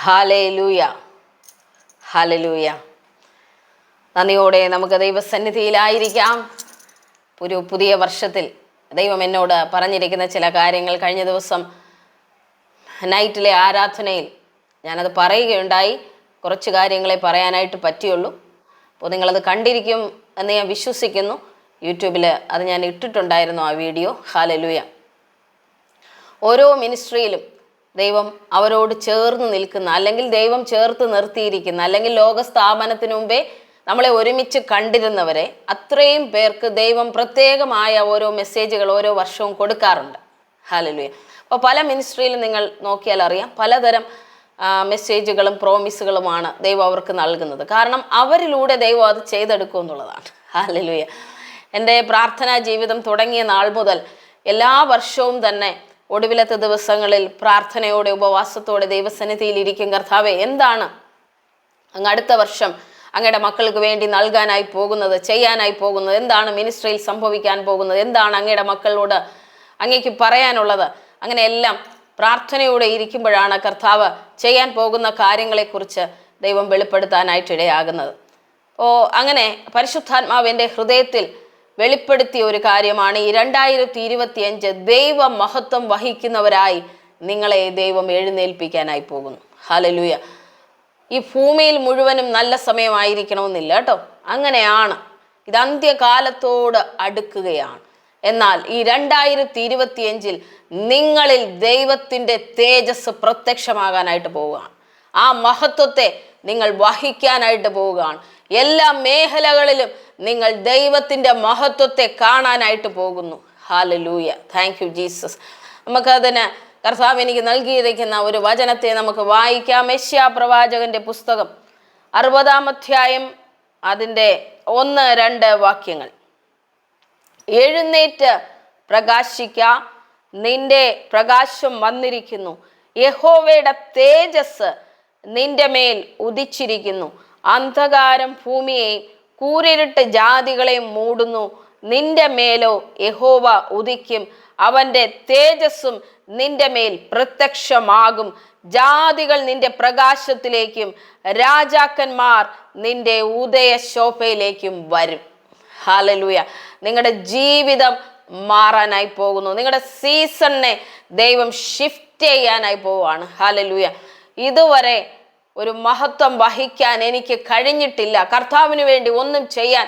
Hallelujah, hallelujah. നന്ദിയോടെ നമുക്ക് ദൈവസന്നിധിയിലായിരിക്കാം. ഒരു പുതിയ വർഷത്തിൽ ദൈവം എന്നോട് പറഞ്ഞിരിക്കുന്ന ചില കാര്യങ്ങൾ കഴിഞ്ഞ ദിവസം നൈറ്റിലെ ആരാധനയിൽ ഞാനത് പറയുകയുണ്ടായി. കുറച്ച് കാര്യങ്ങളെ പറയാനായിട്ട് പറ്റിയുള്ളൂ. അപ്പോൾ നിങ്ങളത് കണ്ടിരിക്കും എന്ന് ഞാൻ വിശ്വസിക്കുന്നു. യൂട്യൂബിൽ അത് ഞാൻ ഇട്ടിട്ടുണ്ടായിരുന്നു ആ വീഡിയോ. ഹല്ലേലൂയ. ഓരോ മിനിസ്ട്രിയിലും ദൈവം അവരോട് ചേർന്ന് നിൽക്കുന്ന, അല്ലെങ്കിൽ ദൈവം ചേർത്ത് നിർത്തിയിരിക്കുന്ന, അല്ലെങ്കിൽ ലോകസ്ഥാപനത്തിന് മുമ്പേ നമ്മളെ ഒരുമിച്ച് കണ്ടിരുന്നവരെ അത്രയും പേർക്ക് ദൈവം പ്രത്യേകമായ ഓരോ മെസ്സേജുകൾ ഓരോ വർഷവും കൊടുക്കാറുണ്ട്. ഹല്ലേലൂയ. അപ്പോൾ പല മിനിസ്ട്രിയിലും നിങ്ങൾ നോക്കിയാൽ അറിയാം, പലതരം മെസ്സേജുകളും പ്രോമിസുകളുമാണ് ദൈവം അവർക്ക് നൽകുന്നത്. കാരണം അവരിലൂടെ ദൈവം അത് ചെയ്തെടുക്കും എന്നുള്ളതാണ്. ഹല്ലേലൂയ. എൻ്റെ പ്രാർത്ഥനാ ജീവിതം തുടങ്ങിയ നാൾ മുതൽ എല്ലാ വർഷവും തന്നെ ഒടുവിലത്തെ ദിവസങ്ങളിൽ പ്രാർത്ഥനയോടെ ഉപവാസത്തോടെ ദൈവസന്നിധിയിൽ ഇരിക്കും. കർത്താവേ, എന്താണ് അങ്ങ് അടുത്ത വർഷം അങ്ങയുടെ മക്കൾക്ക് വേണ്ടി നൽകാനായി പോകുന്നത്, ചെയ്യാനായി പോകുന്നത്, എന്താണ് മിനിസ്ട്രിയിൽ സംഭവിക്കാൻ പോകുന്നത്, എന്താണ് അങ്ങയുടെ മക്കളോട് അങ്ങേക്ക് പറയാനുള്ളത്? അങ്ങനെയെല്ലാം പ്രാർത്ഥനയോടെ ഇരിക്കുമ്പോഴാണ് കർത്താവ് ചെയ്യാൻ പോകുന്ന കാര്യങ്ങളെക്കുറിച്ച് ദൈവം വെളിപ്പെടുത്താനായിട്ടിടയാകുന്നത്. അങ്ങനെ പരിശുദ്ധാത്മാവ് എൻ്റെ ഹൃദയത്തിൽ വെളിപ്പെടുത്തിയ ഒരു കാര്യമാണ് ഈ 2025 ദൈവ മഹത്വം വഹിക്കുന്നവരായി നിങ്ങളെ ദൈവം എഴുന്നേൽപ്പിക്കാനായി പോകുന്നു. ഹല്ലേലൂയ. ഈ ഭൂമിയിൽ മുഴുവനും നല്ല സമയമായിരിക്കണമെന്നില്ല കേട്ടോ, അങ്ങനെയാണ്. ഇത് അന്ത്യകാലത്തോട് അടുക്കുകയാണ്. എന്നാൽ ഈ 2025 നിങ്ങളിൽ ദൈവത്തിൻ്റെ തേജസ് പ്രത്യക്ഷമാകാനായിട്ട് പോവുകയാണ്. ആ മഹത്വത്തെ നിങ്ങൾ വഹിക്കാനായിട്ട് പോവുകയാണ്. എല്ലാ മേഖലകളിലും നിങ്ങൾ ദൈവത്തിൻ്റെ മഹത്വത്തെ കാണാനായിട്ട് പോകുന്നു. ഹല്ലേലൂയ. Thank you Jesus. നമുക്കതിന് കർത്താവ് എനിക്ക് നൽകിയിരിക്കുന്ന ഒരു വചനത്തെ നമുക്ക് വായിക്കാം. യെശയ്യാ പ്രവാചകന്റെ പുസ്തകം 60-ാം അധ്യായം അതിൻ്റെ 1-2 വാക്യങ്ങൾ. എഴുന്നേറ്റ് പ്രകാശിക്ക, നിന്റെ പ്രകാശം വന്നിരിക്കുന്നു, യഹോവയുടെ തേജസ് നിന്റെ മേൽ ഉദിച്ചിരിക്കുന്നു. അന്ധകാരം ഭൂമിയെയും കൂരിരുട്ട് ജാതികളെയും മൂടുന്നു. നിന്റെ മേലോ യഹോവ ഉദിക്കും, അവൻ്റെ തേജസ്സും നിന്റെ മേൽ പ്രത്യക്ഷമാകും. ജാതികൾ നിന്റെ പ്രകാശത്തിലേക്കും രാജാക്കന്മാർ നിന്റെ ഉദയശോഭയിലേക്കും വരും. ഹല്ലേലൂയ. നിങ്ങളുടെ ജീവിതം മാറാനായി പോകുന്നു. നിങ്ങളുടെ സീസണിനെ ദൈവം ഷിഫ്റ്റ് ചെയ്യാനായി പോവുകയാണ്. ഹല്ലേലൂയ. ഇതുവരെ ഒരു മഹത്വം വഹിക്കാൻ എനിക്ക് കഴിഞ്ഞിട്ടില്ല, കർത്താവിന് വേണ്ടി ഒന്നും ചെയ്യാൻ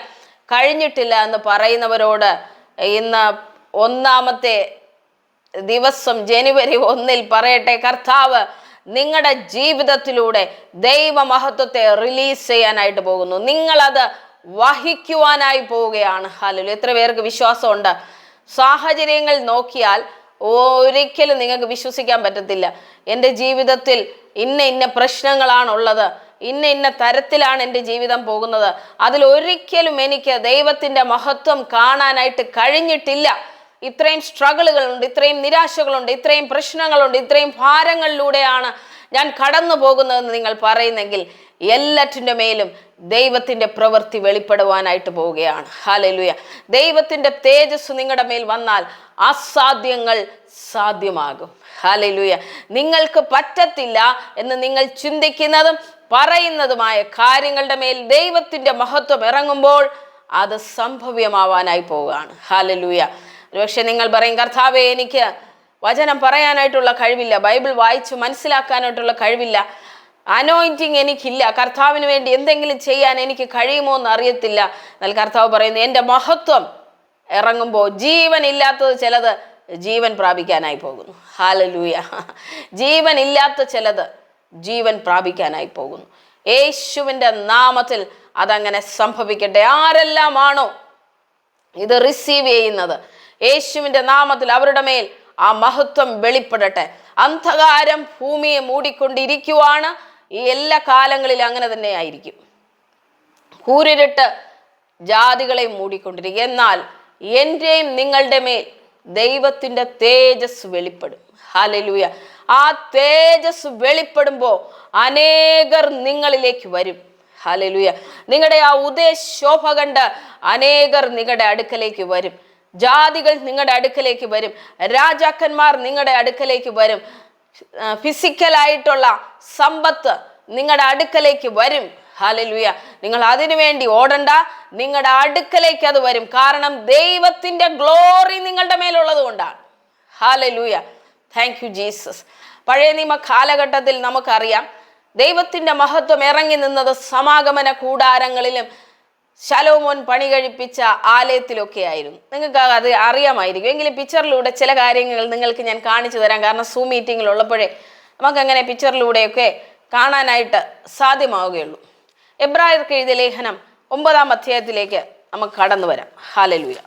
കഴിഞ്ഞിട്ടില്ല എന്ന് പറയുന്നവരോട് ഇന്ന് 1-ാമത്തെ ദിവസം ജനുവരി 1 പറയട്ടെ, കർത്താവ് നിങ്ങളുടെ ജീവിതത്തിലൂടെ ദൈവമഹത്വത്തെ റിലീസ് ചെയ്യാനായിട്ട് പോകുന്നു. നിങ്ങളത് വഹിക്കുവാനായി പോവുകയാണ്. ഹല്ലേലൂയ. എത്ര പേർക്ക് വിശ്വാസമുണ്ട്? സാഹചര്യങ്ങൾ നോക്കിയാൽ ഒരിക്കലും നിങ്ങൾക്ക് വിശ്വസിക്കാൻ പറ്റത്തില്ല. എൻ്റെ ജീവിതത്തിൽ ഇന്ന പ്രശ്നങ്ങളാണുള്ളത്, ഇന്ന തരത്തിലാണ് എൻ്റെ ജീവിതം പോകുന്നത്, അതിലൊരിക്കലും എനിക്ക് ദൈവത്തിൻ്റെ മഹത്വം കാണാനായിട്ട് കഴിഞ്ഞിട്ടില്ല. ഇത്രയും സ്ട്രഗിളുകളുണ്ട്, ഇത്രയും നിരാശകളുണ്ട്, ഇത്രയും പ്രശ്നങ്ങളുണ്ട്, ഇത്രയും ഭാരങ്ങളിലൂടെയാണ് ഞാൻ കടന്നു പോകുന്നതെന്ന് നിങ്ങൾ പറയുന്നെങ്കിൽ എല്ലാറ്റിൻ്റെ മേലും ദൈവത്തിൻ്റെ പ്രവൃത്തി വെളിപ്പെടുവാനായിട്ട് പോവുകയാണ്. ഹല്ലേലൂയ. ദൈവത്തിൻ്റെ തേജസ് നിങ്ങളുടെ മേൽ വന്നാൽ അസാധ്യങ്ങൾ സാധ്യമാകും. ഹല്ലേലൂയ. നിങ്ങൾക്ക് പറ്റത്തില്ല എന്ന് നിങ്ങൾ ചിന്തിക്കുന്നതും പറയുന്നതുമായ കാര്യങ്ങളുടെ മേൽ ദൈവത്തിൻ്റെ മഹത്വം ഇറങ്ങുമ്പോൾ അത് സംഭവ്യമാവാനായി പോവുകയാണ്. ഹല്ലേലൂയ. ഒരുപക്ഷെ നിങ്ങൾ പറയും, കർത്താവേ, എനിക്ക് വചനം പറയാനായിട്ടുള്ള കഴിവില്ല, ബൈബിൾ വായിച്ച് മനസ്സിലാക്കാനായിട്ടുള്ള കഴിവില്ല, അനോയിൻറ്റിങ് എനിക്കില്ല, കർത്താവിന് വേണ്ടി എന്തെങ്കിലും ചെയ്യാൻ എനിക്ക് കഴിയുമോ എന്ന് അറിയത്തില്ല. എന്നാൽ കർത്താവ് പറയുന്നു, എൻ്റെ മഹത്വം ഇറങ്ങുമ്പോൾ ജീവൻ ഇല്ലാത്തത് ചിലത് ജീവൻ പ്രാപിക്കാനായി പോകുന്നു. ഹല്ലേലൂയ. ജീവൻ ഇല്ലാത്ത ചിലത് ജീവൻ പ്രാപിക്കാനായി പോകുന്നു. യേശുവിൻ്റെ നാമത്തിൽ അതങ്ങനെ സംഭവിക്കട്ടെ. ആരെല്ലാമാണോ ഇത് റിസീവ് ചെയ്യുന്നത്, യേശുവിൻ്റെ നാമത്തിൽ അവരുടെ മേൽ ആ മഹത്വം വെളിപ്പെടട്ടെ. അന്ധകാരം ഭൂമിയെ മൂടിക്കൊണ്ടിരിക്കുവാണ്. ഈ എല്ലാ കാലങ്ങളിലും അങ്ങനെ തന്നെ ആയിരിക്കും. കൂരിരുട്ട് ജാതികളെ മൂടിക്കൊണ്ടിരിക്കും. എന്നാൽ എൻ്റെയും നിങ്ങളുടെ മേൽ ദൈവത്തിൻ്റെ തേജസ് വെളിപ്പെടും. ഹല്ലേലൂയ. ആ തേജസ് വെളിപ്പെടുമ്പോൾ അനേകർ നിങ്ങളിലേക്ക് വരും. ഹല്ലേലൂയ. നിങ്ങളുടെ ആ ഉദയശോഭ കണ്ട് അനേകർ നിങ്ങളുടെ അടുക്കലേക്ക് വരും. ജാതികൾ നിങ്ങളുടെ അടുക്കലേക്ക് വരും. രാജാക്കന്മാർ നിങ്ങളുടെ അടുക്കലേക്ക് വരും. ഫിസിക്കലായിട്ടുള്ള സമ്പത്ത് നിങ്ങളുടെ അടുക്കലേക്ക് വരും. ഹല്ലേലൂയ. നിങ്ങൾ അതിനു വേണ്ടി ഓടണ്ട, നിങ്ങളുടെ അടുക്കലേക്ക് അത് വരും. കാരണം ദൈവത്തിന്റെ ഗ്ലോറി നിങ്ങളുടെ മേലുള്ളത് കൊണ്ടാണ്. ഹല്ലേലൂയ. Thank you Jesus. പഴയ നിയമ കാലഘട്ടത്തിൽ നമുക്കറിയാം ദൈവത്തിന്റെ മഹത്വം ഇറങ്ങി നിന്നത് സമാഗമന കൂടാരങ്ങളിലും ശലോമോൻ പണി കഴിപ്പിച്ച ആലയത്തിലൊക്കെ ആയിരുന്നു. നിങ്ങൾക്ക് അത് അറിയാമായിരിക്കും. എങ്കിലും പിക്ചറിലൂടെ ചില കാര്യങ്ങൾ നിങ്ങൾക്ക് ഞാൻ കാണിച്ചു തരാം. കാരണം സൂം മീറ്റിങ്ങിലുള്ളപ്പോഴേ നമുക്കങ്ങനെ പിക്ചറിലൂടെയൊക്കെ കാണാനായിട്ട് സാധ്യമാവുകയുള്ളൂ. എബ്രായർക്ക് എഴുതിയ ലേഖനം 9-ാം അധ്യായത്തിലേക്ക് നമുക്ക് കടന്നു വരാം. ഹല്ലേലൂയ.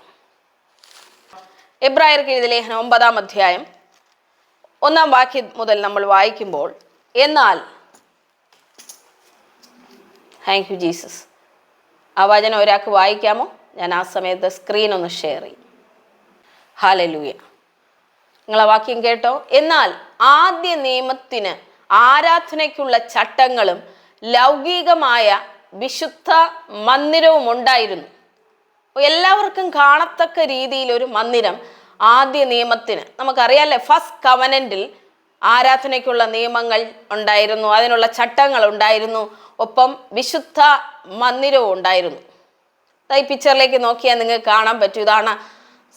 എബ്രായർക്ക് എഴുതിയ ലേഖനം 9-ാം അധ്യായം 1-ാം വാക്യം മുതൽ നമ്മൾ വായിക്കുമ്പോൾ, എന്നാൽ താങ്ക് യു ജീസസ്. ആ വചനം ഒരാൾക്ക് വായിക്കാമോ? ഞാൻ ആ സമയത്ത് സ്ക്രീൻ ഒന്ന് ഷെയർ ചെയ്യും. ഹല്ലേലൂയ. നിങ്ങൾ ആ വാക്യം കേട്ടോ? എന്നാൽ ആദ്യ നിയമത്തിന് ആരാധനയ്ക്കുള്ള ചട്ടങ്ങളും ലൗകികമായ വിശുദ്ധ മന്ദിരവും ഉണ്ടായിരുന്നു. എല്ലാവർക്കും കാണത്തക്ക രീതിയിൽ ഒരു മന്ദിരം ആദ്യ നിയമത്തിന് നമുക്കറിയാമല്ലേ. ഫസ്റ്റ് കവനന്റിൽ ആരാധനയ്ക്കുള്ള നിയമങ്ങൾ ഉണ്ടായിരുന്നു, അതിനുള്ള ചട്ടങ്ങൾ ഉണ്ടായിരുന്നു, ഒപ്പം വിശുദ്ധ മന്ദിരവും ഉണ്ടായിരുന്നു. ഈ പിക്ചറിലേക്ക് നോക്കിയാൽ നിങ്ങൾക്ക് കാണാൻ പറ്റും. ഇതാണ്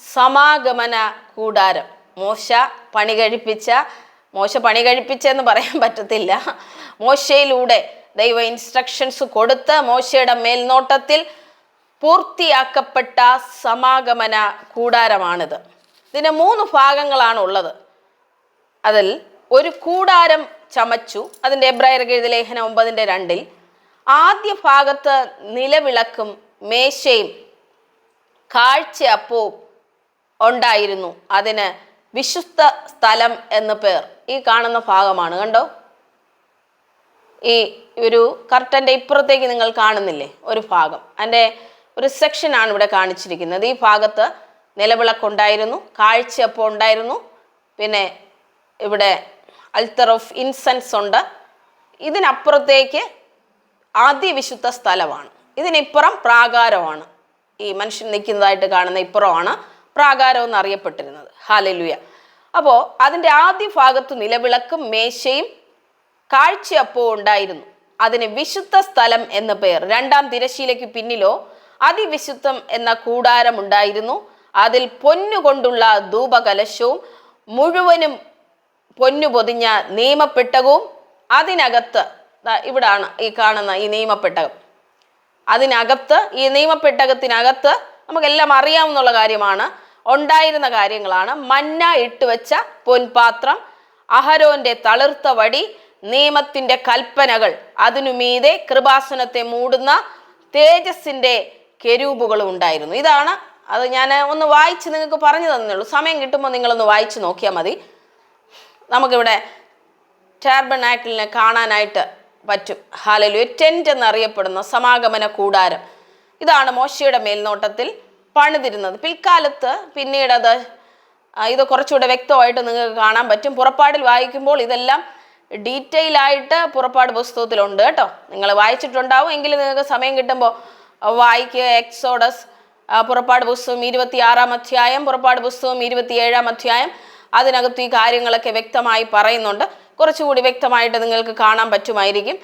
സമാഗമന കൂടാരം. മോശ പണി കഴിപ്പിച്ചെന്ന് പറയാൻ പറ്റത്തില്ല. മോശയിലൂടെ ദൈവ ഇൻസ്ട്രക്ഷൻസ് കൊടുത്ത് മോശയുടെ മേൽനോട്ടത്തിൽ പൂർത്തിയാക്കപ്പെട്ട സമാഗമന കൂടാരമാണിത്. ഇതിന് 3 ഭാഗങ്ങളാണ് ഉള്ളത്. അതിൽ ഒരു കൂടാരം ചമച്ചു. അതിൻ്റെ എബ്രായർക്ക് എഴുതിയ ലേഖനം 9:2 ആദ്യ ഭാഗത്ത് നിലവിളക്കും മേശയും കാഴ്ചയപ്പവും ഉണ്ടായിരുന്നു. അതിന് വിശുദ്ധ സ്ഥലം എന്ന് പേർ. ഈ കാണുന്ന ഭാഗമാണ്, കണ്ടോ? ഈ ഒരു കർട്ടൻ്റെ ഇപ്പുറത്തേക്ക് നിങ്ങൾ കാണുന്നില്ലേ ഒരു ഭാഗം, അതിൻ്റെ ഒരു സെക്ഷനാണ് ഇവിടെ കാണിച്ചിരിക്കുന്നത്. ഈ ഭാഗത്ത് നിലവിളക്കുണ്ടായിരുന്നു, കാഴ്ചയപ്പം ഉണ്ടായിരുന്നു, പിന്നെ ഇവിടെ അൾത്തർ ഓഫ് ഇൻസെൻസ് ഉണ്ട്. ഇതിനപ്പുറത്തേക്ക് അതിവിശുദ്ധ സ്ഥലമാണ്. ഇതിനിപ്പുറം പ്രാകാരമാണ്. ഈ മനുഷ്യൻ നിൽക്കുന്നതായിട്ട് കാണുന്ന ഇപ്പുറമാണ് പ്രാകാരം എന്നറിയപ്പെട്ടിരുന്നത്. ഹല്ലേലൂയ. അപ്പോൾ അതിൻ്റെ ആദ്യ ഭാഗത്ത് നിലവിളക്കും മേശയും കാഴ്ചയപ്പവും ഉണ്ടായിരുന്നു. അതിന് വിശുദ്ധ സ്ഥലം എന്ന പേർ. 2-ാം തിരശീലയ്ക്ക് പിന്നിലോ അതിവിശുദ്ധം എന്ന കൂടാരം ഉണ്ടായിരുന്നു. അതിൽ പൊന്നുകൊണ്ടുള്ള ധൂപകലശവും മുഴുവനും പൊന്നു പൊതിഞ്ഞ നിയമപ്പെട്ടകവും അതിനകത്ത്, ഇവിടാണ് ഈ കാണുന്ന ഈ നിയമപ്പെട്ടകം. അതിനകത്ത്, ഈ നിയമപ്പെട്ടകത്തിനകത്ത് നമുക്കെല്ലാം അറിയാവുന്ന കാര്യമാണ്, ഉണ്ടായിരുന്ന കാര്യങ്ങളാണ്. മന്ന ഇട്ടുവെച്ച പൊൻപാത്രം, അഹരോന്റെ തളിർത്ത വടി, നിയമത്തിന്റെ കൽപ്പനകൾ, അതിനുമീതെ കൃപാസനത്തെ മൂടുന്ന തേജസ്സിന്റെ കെരൂബുകളും ഉണ്ടായിരുന്നു. ഇതാണ് അത്. ഞാൻ ഒന്ന് വായിച്ച് നിങ്ങൾക്ക് പറഞ്ഞു തന്നേയുള്ളൂ. സമയം കിട്ടുമ്പോൾ നിങ്ങളൊന്ന് വായിച്ച് നോക്കിയാൽ മതി. നമുക്കിവിടെ ടാബർനാക്കിളിനെ കാണാനായിട്ട് പറ്റും. ഹല്ലേലൂയ. ടെന്റ് എന്നറിയപ്പെടുന്ന സമാഗമന കൂടാരം ഇതാണ് മോശയുടെ മേൽനോട്ടത്തിൽ പണിതിരുന്നത്. പിൽക്കാലത്ത് പിന്നീടത് ഇത് കുറച്ചുകൂടെ വ്യക്തമായിട്ട് നിങ്ങൾക്ക് കാണാൻ പറ്റും. പുറപ്പാടിൽ വായിക്കുമ്പോൾ ഇതെല്ലാം ഡീറ്റെയിൽ ആയിട്ട് പുറപ്പാട് പുസ്തകത്തിലുണ്ട് കേട്ടോ. നിങ്ങൾ വായിച്ചിട്ടുണ്ടാവും, എങ്കിലും നിങ്ങൾക്ക് സമയം കിട്ടുമ്പോൾ വായിക്കുക. എക്സോഡസ്, പുറപ്പാട് പുസ്തകം 26-ാം അധ്യായം, പുറപ്പാട് പുസ്തകം 27-ാം അധ്യായം, അതിനകത്ത് ഈ കാര്യങ്ങളൊക്കെ വ്യക്തമായി പറയുന്നുണ്ട്. കുറച്ചുകൂടി വ്യക്തമായിട്ട് നിങ്ങൾക്ക് കാണാൻ പറ്റുമായിരിക്കും.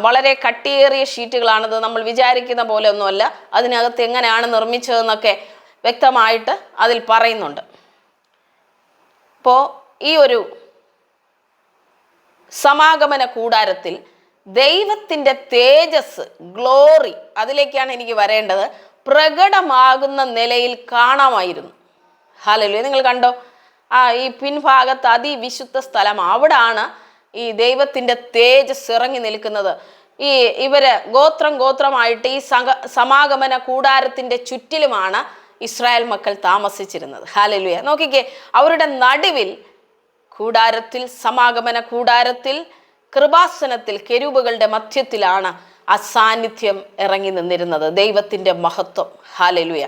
വളരെ കട്ടിയേറിയ ഷീറ്റുകളാണിത്. നമ്മൾ വിചാരിക്കുന്ന പോലെ ഒന്നുമല്ല. അതിനകത്ത് എങ്ങനെയാണ് നിർമ്മിച്ചതെന്നൊക്കെ വ്യക്തമായിട്ട് അതിൽ പറയുന്നുണ്ട്. അപ്പോൾ ഈ ഒരു സമാഗമന കൂടാരത്തിൽ ദൈവത്തിൻ്റെ തേജസ്, ഗ്ലോറി, അതിലേക്കാണ് എനിക്ക് വരേണ്ടത്, പ്രകടമാകുന്ന നിലയിൽ കാണാമായിരുന്നു. ഹല്ലേലൂയ. നിങ്ങൾ കണ്ടോ? ഈ പിൻഭാഗത്ത് അതിവിശുദ്ധ സ്ഥലം, അവിടാണ് ഈ ദൈവത്തിൻ്റെ തേജസ് ഇറങ്ങി നിൽക്കുന്നത്. ഇവര് ഗോത്രമായിട്ട് ഈ സമാഗമന കൂടാരത്തിൻ്റെ ചുറ്റിലുമാണ് ഇസ്രായേൽ മക്കൾ താമസിച്ചിരുന്നത്. ഹല്ലേലൂയ. നോക്കിക്കേ, അവരുടെ നടുവിൽ കൂടാരത്തിൽ, സമാഗമന കൂടാരത്തിൽ, കൃപാസനത്തിൽ, കെരൂബുകളുടെ മധ്യത്തിലാണ് ആ സാന്നിധ്യം ഇറങ്ങി നിന്നിരുന്നത്, ദൈവത്തിൻ്റെ മഹത്വം. ഹല്ലേലൂയ.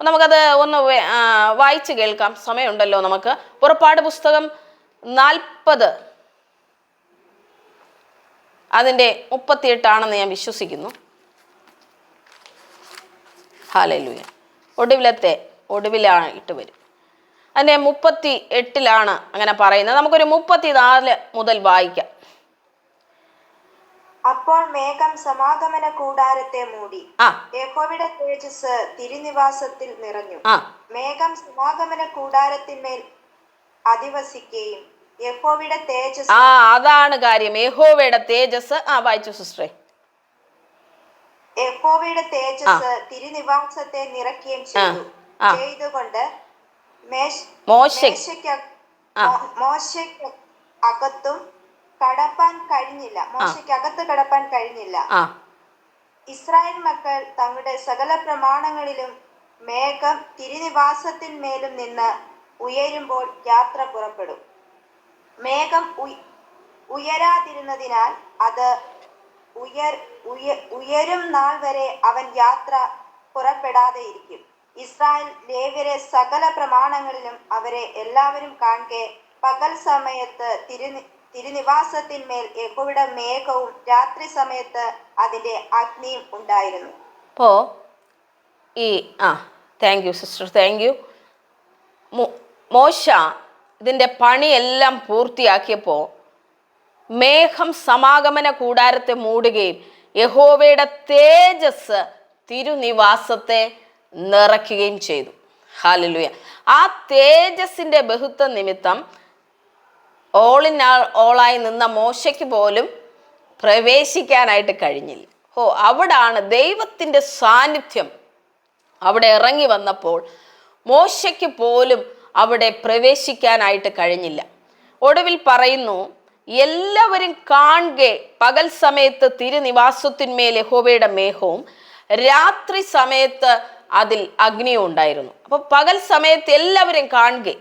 നമുക്കത് ഒന്ന് വായിച്ചു കേൾക്കാം, സമയമുണ്ടല്ലോ നമുക്ക്. പുറപ്പാട് പുസ്തകം 40 അതിൻ്റെ 38 ഞാൻ വിശ്വസിക്കുന്നു. ഹല്ലേലൂയ. ഒടുവിലായിട്ട് വരും. അതിൻ്റെ 38 അങ്ങനെ പറയുന്നത്. നമുക്കൊരു 34 മുതൽ വായിക്കാം. അപ്പോൾ മേഘം സമാഗമന കൂടാരത്തെ മൂടി, യഹോവയുടെ തേജസ് തിരുനിവാസത്തിൽ നിറഞ്ഞു. മേഘം സമാഗമന കൂടാരത്തിന്മേൽ അധിവസിക്കുകയും യഹോവയുടെ തേജസ്, അതാണ് കാര്യം. യഹോവയുടെ തേജസ് വായിച്ചു സിസ്റ്ററെ. യഹോവയുടെ തേജസ് തിരുനിവാസത്തെ നിറയ്ക്കുകയും ചെയ്തുകൊണ്ട് മോശയ്ക്ക് അകത്തും കടപ്പാൻ കഴിഞ്ഞില്ല. മോശയ്ക്കകത്ത് കടപ്പാൻ കഴിഞ്ഞില്ല. ഇസ്രായേൽ മക്കൾ തങ്ങളുടെ സകല പ്രമാണങ്ങളിലും മേഘം തിരുനിവാസത്തിന്മേലും നിന്ന് ഉയരുമ്പോൾ യാത്ര പുറപ്പെടും. മേഘം ഉയരാതിരുന്നതിനാൽ അത് ഉയരും നാൾ വരെ അവൻ യാത്ര പുറപ്പെടാതെ ഇരിക്കും. ഇസ്രായേൽ ലേവ്യരെ സകല പ്രമാണങ്ങളിലും അവരെ എല്ലാവരും കാണെ പകൽ സമയത്ത് തിരുനിവാസത്തിന്മേൽ യഹോവയുടെ മേഘവും രാത്രി സമയത്ത് അതിന്റെ അഗ്നിയും ഉണ്ടായിരുന്നു. അപ്പോ thank you sister, thank you. മോശ ഇതിൻ്റെ പണിയെല്ലാം പൂർത്തിയാക്കിയപ്പോൾ മേഘം സമാഗമന കൂടാരത്തെ മൂടുകയും യഹോവയുടെ തേജസ് തിരുനിവാസത്തെ നിറയ്ക്കുകയും ചെയ്തു. ഹല്ലേലൂയ. ആ തേജസ്സിൻ്റെ ബഹുത്വ നിമിത്തം ഓളായി നിന്ന മോശയ്ക്ക് പോലും പ്രവേശിക്കാനായിട്ട് കഴിഞ്ഞില്ല. അവിടാണ് ദൈവത്തിൻ്റെ സാന്നിധ്യം അവിടെ ഇറങ്ങി വന്നപ്പോൾ മോശയ്ക്ക് പോലും അവിടെ പ്രവേശിക്കാനായിട്ട് കഴിഞ്ഞില്ല. ഒടുവിൽ പറയുന്നു, എല്ലാവരും കാണെ പകൽ സമയത്ത് തിരുനിവാസത്തിന്മേൽ യഹോവയുടെ മേഘവും രാത്രി സമയത്ത് അതിൽ അഗ്നിയും ഉണ്ടായിരുന്നു. അപ്പോൾ പകൽ സമയത്ത് എല്ലാവരും കാണെ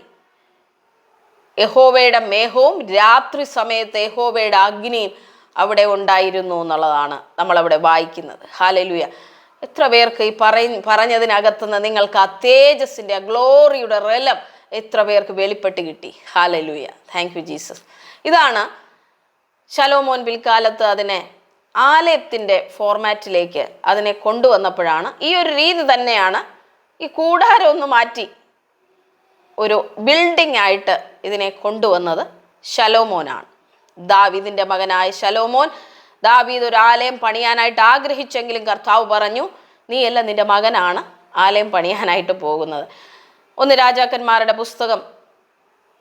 യഹോവയുടെ മേഘവും രാത്രി സമയത്ത് യഹോവയുടെ അഗ്നിയും അവിടെ ഉണ്ടായിരുന്നു എന്നുള്ളതാണ് നമ്മളവിടെ വായിക്കുന്നത്. ഹല്ലേലൂയ. എത്ര പേർക്ക് ഈ പറഞ്ഞതിനകത്തുനിന്ന് നിങ്ങൾക്ക് ആ തേജസ്സിൻ്റെ ആ ഗ്ലോറിയുടെ റെലം എത്ര പേർക്ക് വെളിപ്പെട്ട് കിട്ടി? ഹല്ലേലൂയ. Thank you Jesus. ഇതാണ് ശലോമോൻ പിൽക്കാലത്ത് അതിനെ ആലയത്തിൻ്റെ ഫോർമാറ്റിലേക്ക് അതിനെ കൊണ്ടുവന്നപ്പോഴാണ് ഈ ഒരു രീതി തന്നെയാണ് ഈ കൂടാരം ഒന്ന് മാറ്റി ഒരു ബിൽഡിംഗ് ആയിട്ട് ഇതിനെ കൊണ്ടുവന്നത് ശലോമോനാണ്. ദാവീദിൻ്റെ മകനായ ശലോമോൻ. ദാവീദ് ഒരു ആലയം പണിയാനായിട്ട് ആഗ്രഹിച്ചെങ്കിലും കർത്താവ് പറഞ്ഞു, നീയല്ല, നിന്റെ മകനാണ് ആലയം പണിയാനായിട്ട് പോകുന്നത്. 1 രാജാക്കന്മാരുടെ പുസ്തകം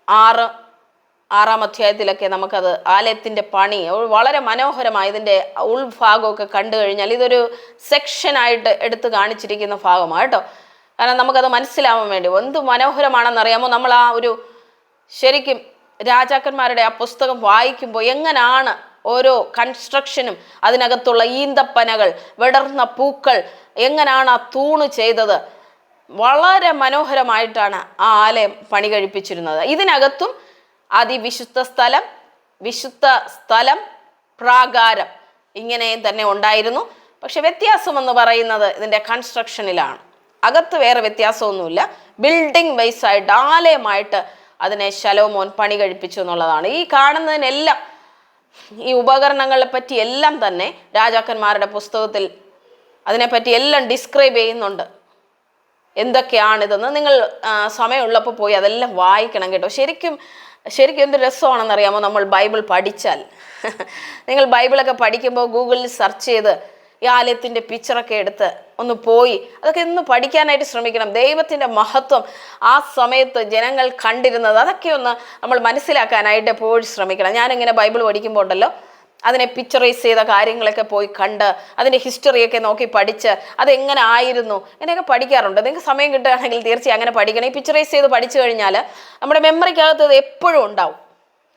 6-ാം അധ്യായത്തിലൊക്കെ നമുക്കത് ആലയത്തിൻ്റെ പണി വളരെ മനോഹരമായി ഇതിൻ്റെ ഉൾഭാഗമൊക്കെ കണ്ടു കഴിഞ്ഞാൽ ഇതൊരു സെക്ഷനായിട്ട് എടുത്ത് കാണിച്ചിരിക്കുന്ന ഭാഗമാണ് കേട്ടോ. കാരണം നമുക്കത് മനസ്സിലാവാൻ വേണ്ടി എന്ത് മനോഹരമാണെന്നറിയാമോ. നമ്മൾ ആ ഒരു ശരിക്കും രാജാക്കന്മാരുടെ ആ പുസ്തകം വായിക്കുമ്പോൾ എങ്ങനെയാണ് ഓരോ കൺസ്ട്രക്ഷനും അതിനകത്തുള്ള ഈന്തപ്പനകൾ, വിടർന്ന പൂക്കൾ, എങ്ങനെയാണ് ആ തൂണ് ചെയ്തത്, വളരെ മനോഹരമായിട്ടാണ് ആ ആലയം പണി കഴിപ്പിച്ചിരുന്നത്. ഇതിനകത്തും അതിവിശുദ്ധ സ്ഥലം, വിശുദ്ധ സ്ഥലം, പ്രാകാരം ഇങ്ങനെയും തന്നെ ഉണ്ടായിരുന്നു. പക്ഷെ വ്യത്യാസമെന്ന് പറയുന്നത് ഇതിൻ്റെ കൺസ്ട്രക്ഷനിലാണ്. അകത്ത് വേറെ വ്യത്യാസമൊന്നുമില്ല. ബിൽഡിംഗ് വൈസായിട്ട് ആലയമായിട്ട് അതിനെ ശലോമോൻ പണി കഴിപ്പിച്ചു എന്നുള്ളതാണ്. ഈ കാണുന്നതിനെല്ലാം ഈ ഉപകരണങ്ങളെ പറ്റി എല്ലാം തന്നെ രാജാക്കന്മാരുടെ പുസ്തകത്തിൽ അതിനെപ്പറ്റി എല്ലാം ഡിസ്ക്രൈബ് ചെയ്യുന്നുണ്ട്. എന്തൊക്കെയാണിതെന്ന് നിങ്ങൾ സമയമുള്ളപ്പോൾ പോയി അതെല്ലാം വായിക്കണം കേട്ടോ. ശരിക്കും എന്ത് രസമാണെന്നറിയാമോ നമ്മൾ ബൈബിൾ പഠിച്ചാൽ. നിങ്ങൾ ബൈബിളൊക്കെ പഠിക്കുമ്പോൾ ഗൂഗിളിൽ സെർച്ച് ചെയ്ത് ഈ ആലയത്തിൻ്റെ പിക്ചറൊക്കെ എടുത്ത് ഒന്ന് പോയി അതൊക്കെ ഒന്ന് പഠിക്കാനായിട്ട് ശ്രമിക്കണം. ദൈവത്തിൻ്റെ മഹത്വം ആ സമയത്ത് ജനങ്ങൾ കണ്ടിരുന്നത് അതൊക്കെ ഒന്ന് നമ്മൾ മനസ്സിലാക്കാനായിട്ട് എപ്പോഴും ശ്രമിക്കണം. ഞാനിങ്ങനെ ബൈബിൾ പഠിക്കുമ്പോൾ ഉണ്ടല്ലോ അതിനെ പിക്ചറൈസ് ചെയ്ത കാര്യങ്ങളൊക്കെ പോയി കണ്ട് അതിൻ്റെ ഹിസ്റ്ററിയൊക്കെ നോക്കി പഠിച്ച് അതെങ്ങനെ ആയിരുന്നു അങ്ങനെയൊക്കെ പഠിക്കാറുണ്ട്. നിങ്ങൾക്ക് സമയം കിട്ടുകയാണെങ്കിൽ തീർച്ചയായും അങ്ങനെ പഠിക്കണം. ഈ പിക്ചറൈസ് ചെയ്ത് പഠിച്ചു കഴിഞ്ഞാൽ നമ്മുടെ മെമ്മറിക്കകത്ത് ഇത് എപ്പോഴും ഉണ്ടാവും.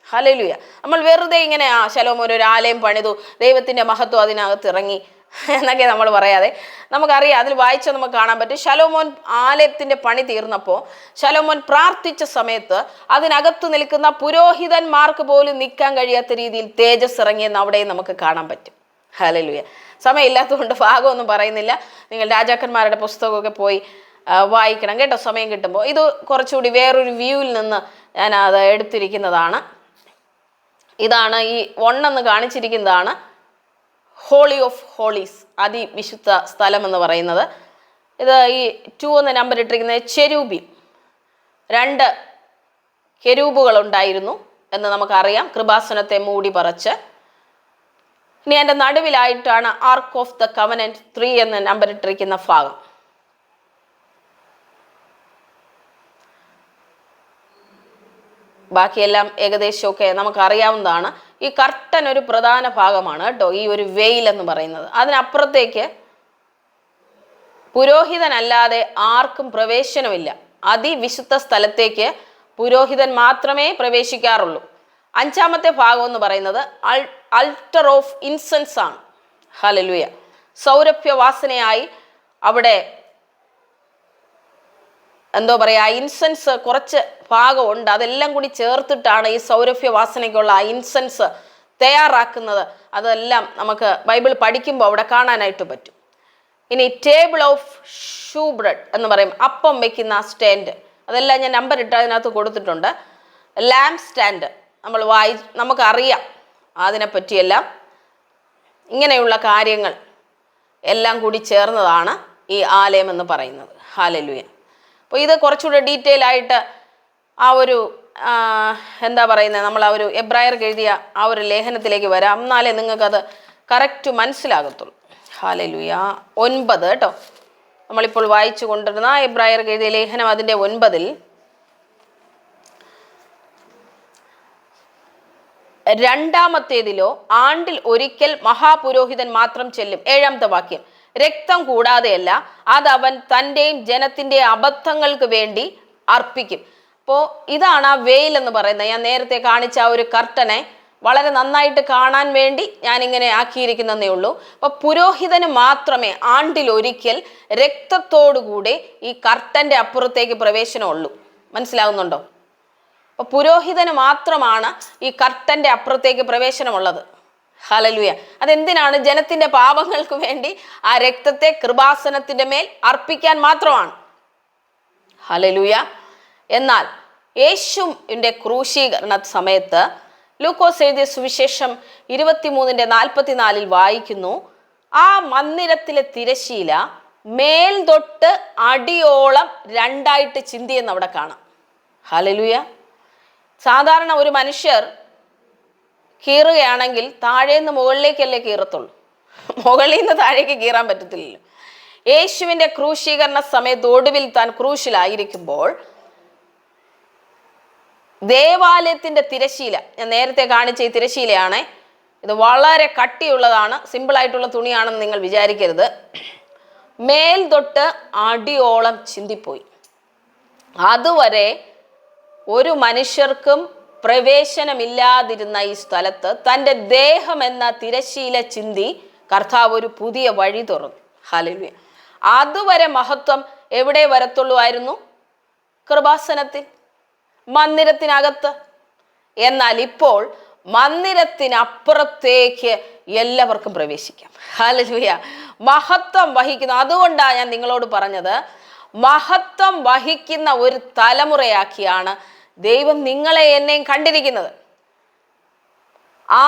ഹല്ലേലൂയ. നമ്മൾ വെറുതെ ഇങ്ങനെ ശലോമോൻ ഒരു ആലയം പണിതു, ദൈവത്തിൻ്റെ മഹത്വം അതിനകത്ത് ഇറങ്ങി എന്നൊക്കെ നമ്മൾ പറയാതെ നമുക്കറിയാം, അതിൽ വായിച്ചാൽ നമുക്ക് കാണാൻ പറ്റും. ശലോമോൻ ആലയത്തിൻ്റെ പണി തീർന്നപ്പോൾ ശലോമോൻ പ്രാർത്ഥിച്ച സമയത്ത് അതിനകത്ത് നിൽക്കുന്ന പുരോഹിതന്മാർക്ക് പോലും നിൽക്കാൻ കഴിയാത്ത രീതിയിൽ തേജസ് ഇറങ്ങിയെന്ന് അവിടെയും നമുക്ക് കാണാൻ പറ്റും. ഹല്ലേലൂയ. സമയമില്ലാത്തതുകൊണ്ട് ഭാഗമൊന്നും പറയുന്നില്ല. നിങ്ങൾ രാജാക്കന്മാരുടെ പുസ്തകമൊക്കെ പോയി വായിക്കണം കേട്ടോ സമയം കിട്ടുമ്പോൾ. ഇത് കുറച്ചുകൂടി വേറൊരു വ്യൂവിൽ നിന്ന് ഞാൻ അത് എടുത്തിരിക്കുന്നതാണ്. ഇതാണ് ഈ 1 എന്ന് കാണിച്ചിരിക്കുന്നതാണ് ഹോളി ഓഫ് ഹോളീസ്, അതിവിശുദ്ധ സ്ഥലം എന്ന് പറയുന്നത്. ഇത് ഈ 2 എന്ന നമ്പർ ഇട്ടിരിക്കുന്നത് ചെരൂബീം, 2 കെരൂബുകൾ ഉണ്ടായിരുന്നു എന്ന് നമുക്കറിയാം, കൃപാസനത്തെ മൂടി പറച്ച്. ഇനി അതിൻ്റെ നടുവിലായിട്ടാണ് ആർക്ക് ഓഫ് ദ കവനന്റ് 3 എന്ന് നമ്പർ ഇട്ടിരിക്കുന്ന ഭാഗം. ബാക്കിയെല്ലാം ഏകദേശമൊക്കെ നമുക്കറിയാവുന്നതാണ്. ഈ കർട്ടൻ ഒരു പ്രധാന ഭാഗമാണ് കേട്ടോ, ഈ ഒരു വെയിൽ എന്ന് പറയുന്നത്. അതിനപ്പുറത്തേക്ക് പുരോഹിതനല്ലാതെ ആർക്കും പ്രവേശനമില്ല. അതിവിശുദ്ധ സ്ഥലത്തേക്ക് പുരോഹിതൻ മാത്രമേ പ്രവേശിക്കാറുള്ളൂ. 5-ാമത്തെ ഭാഗം എന്ന് പറയുന്നത് അൾട്ടർ ഓഫ് ഇൻസെൻസ് ആണ്. ഹല്ലേലൂയ. സൗരഭ്യവാസനയായി അവിടെ എന്തോ പറയാ, ഇൻസെൻസ് കുറച്ച് ഭാഗമുണ്ട്. അതെല്ലാം കൂടി ചേർത്തിട്ടാണ് ഈ സൗരഭ്യവാസനയ്ക്കുള്ള ഇൻസെൻസ് തയ്യാറാക്കുന്നത്. അതെല്ലാം നമുക്ക് ബൈബിൾ പഠിക്കുമ്പോൾ അവിടെ കാണാനായിട്ട് പറ്റും. ഇനി ടേബിൾ ഓഫ് ഷൂ ബ്രെഡ് എന്ന് പറയും, അപ്പം വെക്കുന്ന സ്റ്റാൻഡ്. അതെല്ലാം ഞാൻ നമ്പർ ഇട്ട് അതിനകത്ത് കൊടുത്തിട്ടുണ്ട്. ലാംപ് സ്റ്റാൻഡ് നമുക്കറിയാം അതിനെപ്പറ്റിയെല്ലാം. ഇങ്ങനെയുള്ള കാര്യങ്ങൾ എല്ലാം കൂടി ചേർന്നതാണ് ഈ ആലയം എന്ന് പറയുന്നത്. ഹല്ലേലൂയ. അപ്പോൾ ഇത് കുറച്ചുകൂടെ ഡീറ്റെയിൽ ആയിട്ട് ആ ഒരു എന്താ പറയുന്നത്, നമ്മൾ ആ ഒരു എബ്രായർക്ക് എഴുതിയ ആ ഒരു ലേഖനത്തിലേക്ക് വരാം. എന്നാലേ നിങ്ങൾക്കത് കറക്റ്റ് മനസ്സിലാകത്തുള്ളൂ. ഹല്ലേലൂയ. 9 കേട്ടോ, നമ്മളിപ്പോൾ വായിച്ചു കൊണ്ടിരുന്ന എബ്രായർക്ക് എഴുതിയ ലേഖനം അതിൻ്റെ 9 രണ്ടാമത്തേതിലോ ആണ്ടിൽ ഒരിക്കൽ മഹാപുരോഹിതൻ മാത്രം ചെല്ലും. 7-ാമത്തെ വാക്യം, രക്തം കൂടാതെയല്ല, അതവൻ തൻ്റെയും ജനത്തിൻ്റെ അബദ്ധങ്ങൾക്ക് വേണ്ടി അർപ്പിക്കും. അപ്പോൾ ഇതാണ് ആ വെയിൽ എന്ന് പറയുന്നത്. ഞാൻ നേരത്തെ കാണിച്ച ആ ഒരു കർട്ടനെ വളരെ നന്നായിട്ട് കാണാൻ വേണ്ടി ഞാനിങ്ങനെ ആക്കിയിരിക്കുന്നതേ ഉള്ളൂ. അപ്പോൾ പുരോഹിതന് മാത്രമേ ആണ്ടിലൊരിക്കൽ രക്തത്തോടുകൂടെ ഈ കർട്ടൻ്റെ അപ്പുറത്തേക്ക് പ്രവേശനമുള്ളൂ. മനസ്സിലാകുന്നുണ്ടോ? അപ്പോൾ പുരോഹിതന് മാത്രമാണ് ഈ കർട്ടൻ്റെ അപ്പുറത്തേക്ക് പ്രവേശനമുള്ളത്. ഹല്ലേലൂയ. അതെന്തിനാണ്? ജനത്തിൻ്റെ പാപങ്ങൾക്ക് വേണ്ടി ആ രക്തത്തെ കൃപാസനത്തിൻ്റെ മേൽ അർപ്പിക്കാൻ മാത്രമാണ്. ഹല്ലേലൂയ. എന്നാൽ യേശുവിൻ്റെ ക്രൂശീകരണ സമയത്ത് ലൂക്കോസ് എഴുതിയ സുവിശേഷം 23:44 വായിക്കുന്നു, ആ മന്ദിരത്തിലെ തിരശീല മേൽ തൊട്ട് അടിയോളം 2ആയിട്ട് ചിന്തിയെന്ന് അവിടെ കാണാം. ഹല്ലേലൂയ. സാധാരണ ഒരു മനുഷ്യർ കീറുകയാണെങ്കിൽ താഴേന്ന് മുകളിലേക്കല്ലേ കീറത്തുള്ളൂ, മുകളിൽ നിന്ന് താഴേക്ക് കീറാൻ പറ്റത്തില്ലല്ലോ. യേശുവിൻ്റെ ക്രൂശീകരണ സമയത്ത് ഒടുവിൽ താൻ ക്രൂശിലായിരിക്കുമ്പോൾ ദേവാലയത്തിൻ്റെ തിരശീല, ഞാൻ നേരത്തെ കാണിച്ച ഈ തിരശീലയാണ്. ഇത് വളരെ കട്ടിയുള്ളതാണ്, സിമ്പിളായിട്ടുള്ള തുണിയാണെന്ന് നിങ്ങൾ വിചാരിക്കരുത്. മേൽ തൊട്ട് അടിയോളം ചിന്തിപ്പോയി. അതുവരെ ഒരു മനുഷ്യർക്കും പ്രവേശനമില്ലാതിരുന്ന ഈ സ്ഥലത്ത് തൻ്റെ ദേഹം എന്ന തിരശീല ചിന്തി കർത്താവ് ഒരു പുതിയ വഴി തുറന്നു. ഹല്ലേലൂയ. അതുവരെ മഹത്വം എവിടെ വരത്തുള്ളൂ ആയിരുന്നു? കൃപാസനത്തിൽ, മന്ദിരത്തിനകത്ത്. എന്നാൽ ഇപ്പോൾ മന്ദിരത്തിനപ്പുറത്തേക്ക് എല്ലാവർക്കും പ്രവേശിക്കാം. ഹല്ലേലൂയ. മഹത്വം വഹിക്കുന്നു. അതുകൊണ്ടാണ് ഞാൻ നിങ്ങളോട് പറഞ്ഞത്, മഹത്വം വഹിക്കുന്ന ഒരു തലമുറയാക്കിയാണ് ദൈവം നിങ്ങളെ എന്നെയും കണ്ടിരിക്കുന്നത്.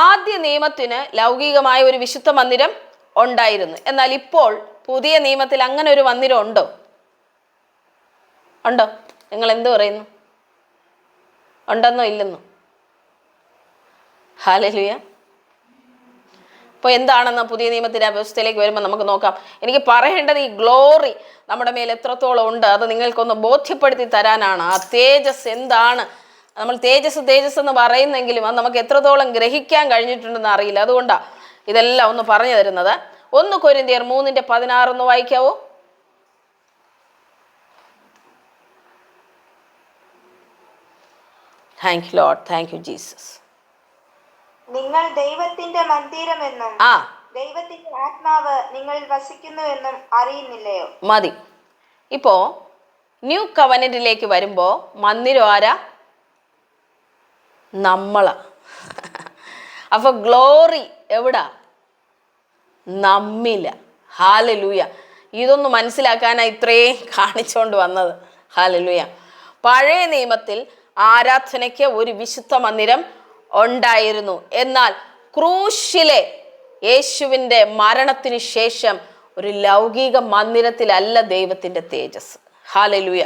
ആദ്യ നിയമത്തിന് ലൗകികമായ ഒരു വിശുദ്ധ മന്ദിരം ഉണ്ടായിരുന്നു. എന്നാൽ ഇപ്പോൾ പുതിയ നിയമത്തിൽ അങ്ങനെ ഒരു മന്ദിരം ഉണ്ടോ? നിങ്ങൾ എന്ത് പറയുന്നു? ഉണ്ടെന്നോ ഇല്ലെന്നോ? ഹല്ലേലൂയ. അപ്പോൾ എന്താണെന്ന് പുതിയ നിയമത്തിൻ്റെ വ്യവസ്ഥയിലേക്ക് വരുമ്പോൾ നമുക്ക് നോക്കാം. എനിക്ക് പറയേണ്ടത് ഈ ഗ്ലോറി നമ്മുടെ മേൽ എത്രത്തോളം ഉണ്ട് അത് നിങ്ങൾക്കൊന്ന് ബോധ്യപ്പെടുത്തി തരാനാണ്. ആ തേജസ് എന്താണ്? നമ്മൾ തേജസ് എന്ന് പറയുന്നെങ്കിലും അത് നമുക്ക് എത്രത്തോളം ഗ്രഹിക്കാൻ കഴിഞ്ഞിട്ടുണ്ടെന്ന് അറിയില്ല. അതുകൊണ്ടാണ് ഇതെല്ലാം ഒന്ന് പറഞ്ഞു തരുന്നത്. 1 കൊരിന്ത്യർ 3:16 ഒന്ന് വായിക്കാവോ? Thank you lord, thank you Jesus. നിങ്ങൾ ദൈവത്തിന്റെ മന്ദിരമെന്നും ദൈവത്തിന്റെ ആത്മാവ് നിങ്ങളിൽ വസിക്കുന്നു എന്നും അറിയുന്നില്ലയോ? മതി. ഇപ്പോ ന്യൂ കവനന്റിലേക്ക് വരുമ്പോ മന്ദിരം ആരാ? നമ്മളാ. അപ്പൊ ഗ്ലോറി എവിടാ? നമ്മില്ല. ഹല്ലേലൂയ. ഇതൊന്ന് മനസ്സിലാക്കാനാ ഇത്രയും കാണിച്ചുകൊണ്ട് വന്നത്. ഹല്ലേലൂയ. പഴയ നിയമത്തിൽ ആരാധനയ്ക്ക് ഒരു വിശുദ്ധ മന്ദിരം ഉണ്ടായിരുന്നു. എന്നാൽ ക്രൂശിലെ യേശുവിൻ്റെ മരണത്തിന് ശേഷം ഒരു ലൗകിക മന്ദിരത്തിലല്ല ദൈവത്തിൻ്റെ തേജസ്. ഹല്ലേലൂയ.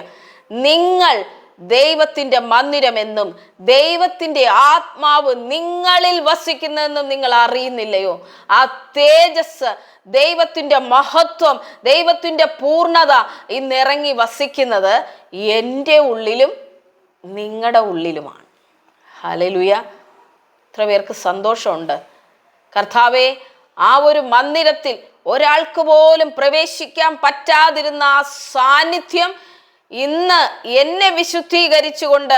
നിങ്ങൾ ദൈവത്തിൻ്റെ മന്ദിരമെന്നും ദൈവത്തിൻ്റെ ആത്മാവ് നിങ്ങളിൽ വസിക്കുന്നതെന്നും നിങ്ങൾ അറിയുന്നില്ലയോ? ആ തേജസ്, ദൈവത്തിൻ്റെ മഹത്വം, ദൈവത്തിൻ്റെ പൂർണ്ണത ഇന്നിറങ്ങി വസിക്കുന്നത് എൻ്റെ ഉള്ളിലും നിങ്ങളുടെ ഉള്ളിലുമാണ്. ഹല്ലേലൂയ. എത്ര പേർക്ക് സന്തോഷമുണ്ട്. കർത്താവേ, ആ ഒരു മന്ദിരത്തിൽ ഒരാൾക്ക് പോലും പ്രവേശിക്കാൻ പറ്റാതിരുന്ന ആ സാന്നിധ്യം ഇന്ന് എന്നെ വിശുദ്ധീകരിച്ചുകൊണ്ട്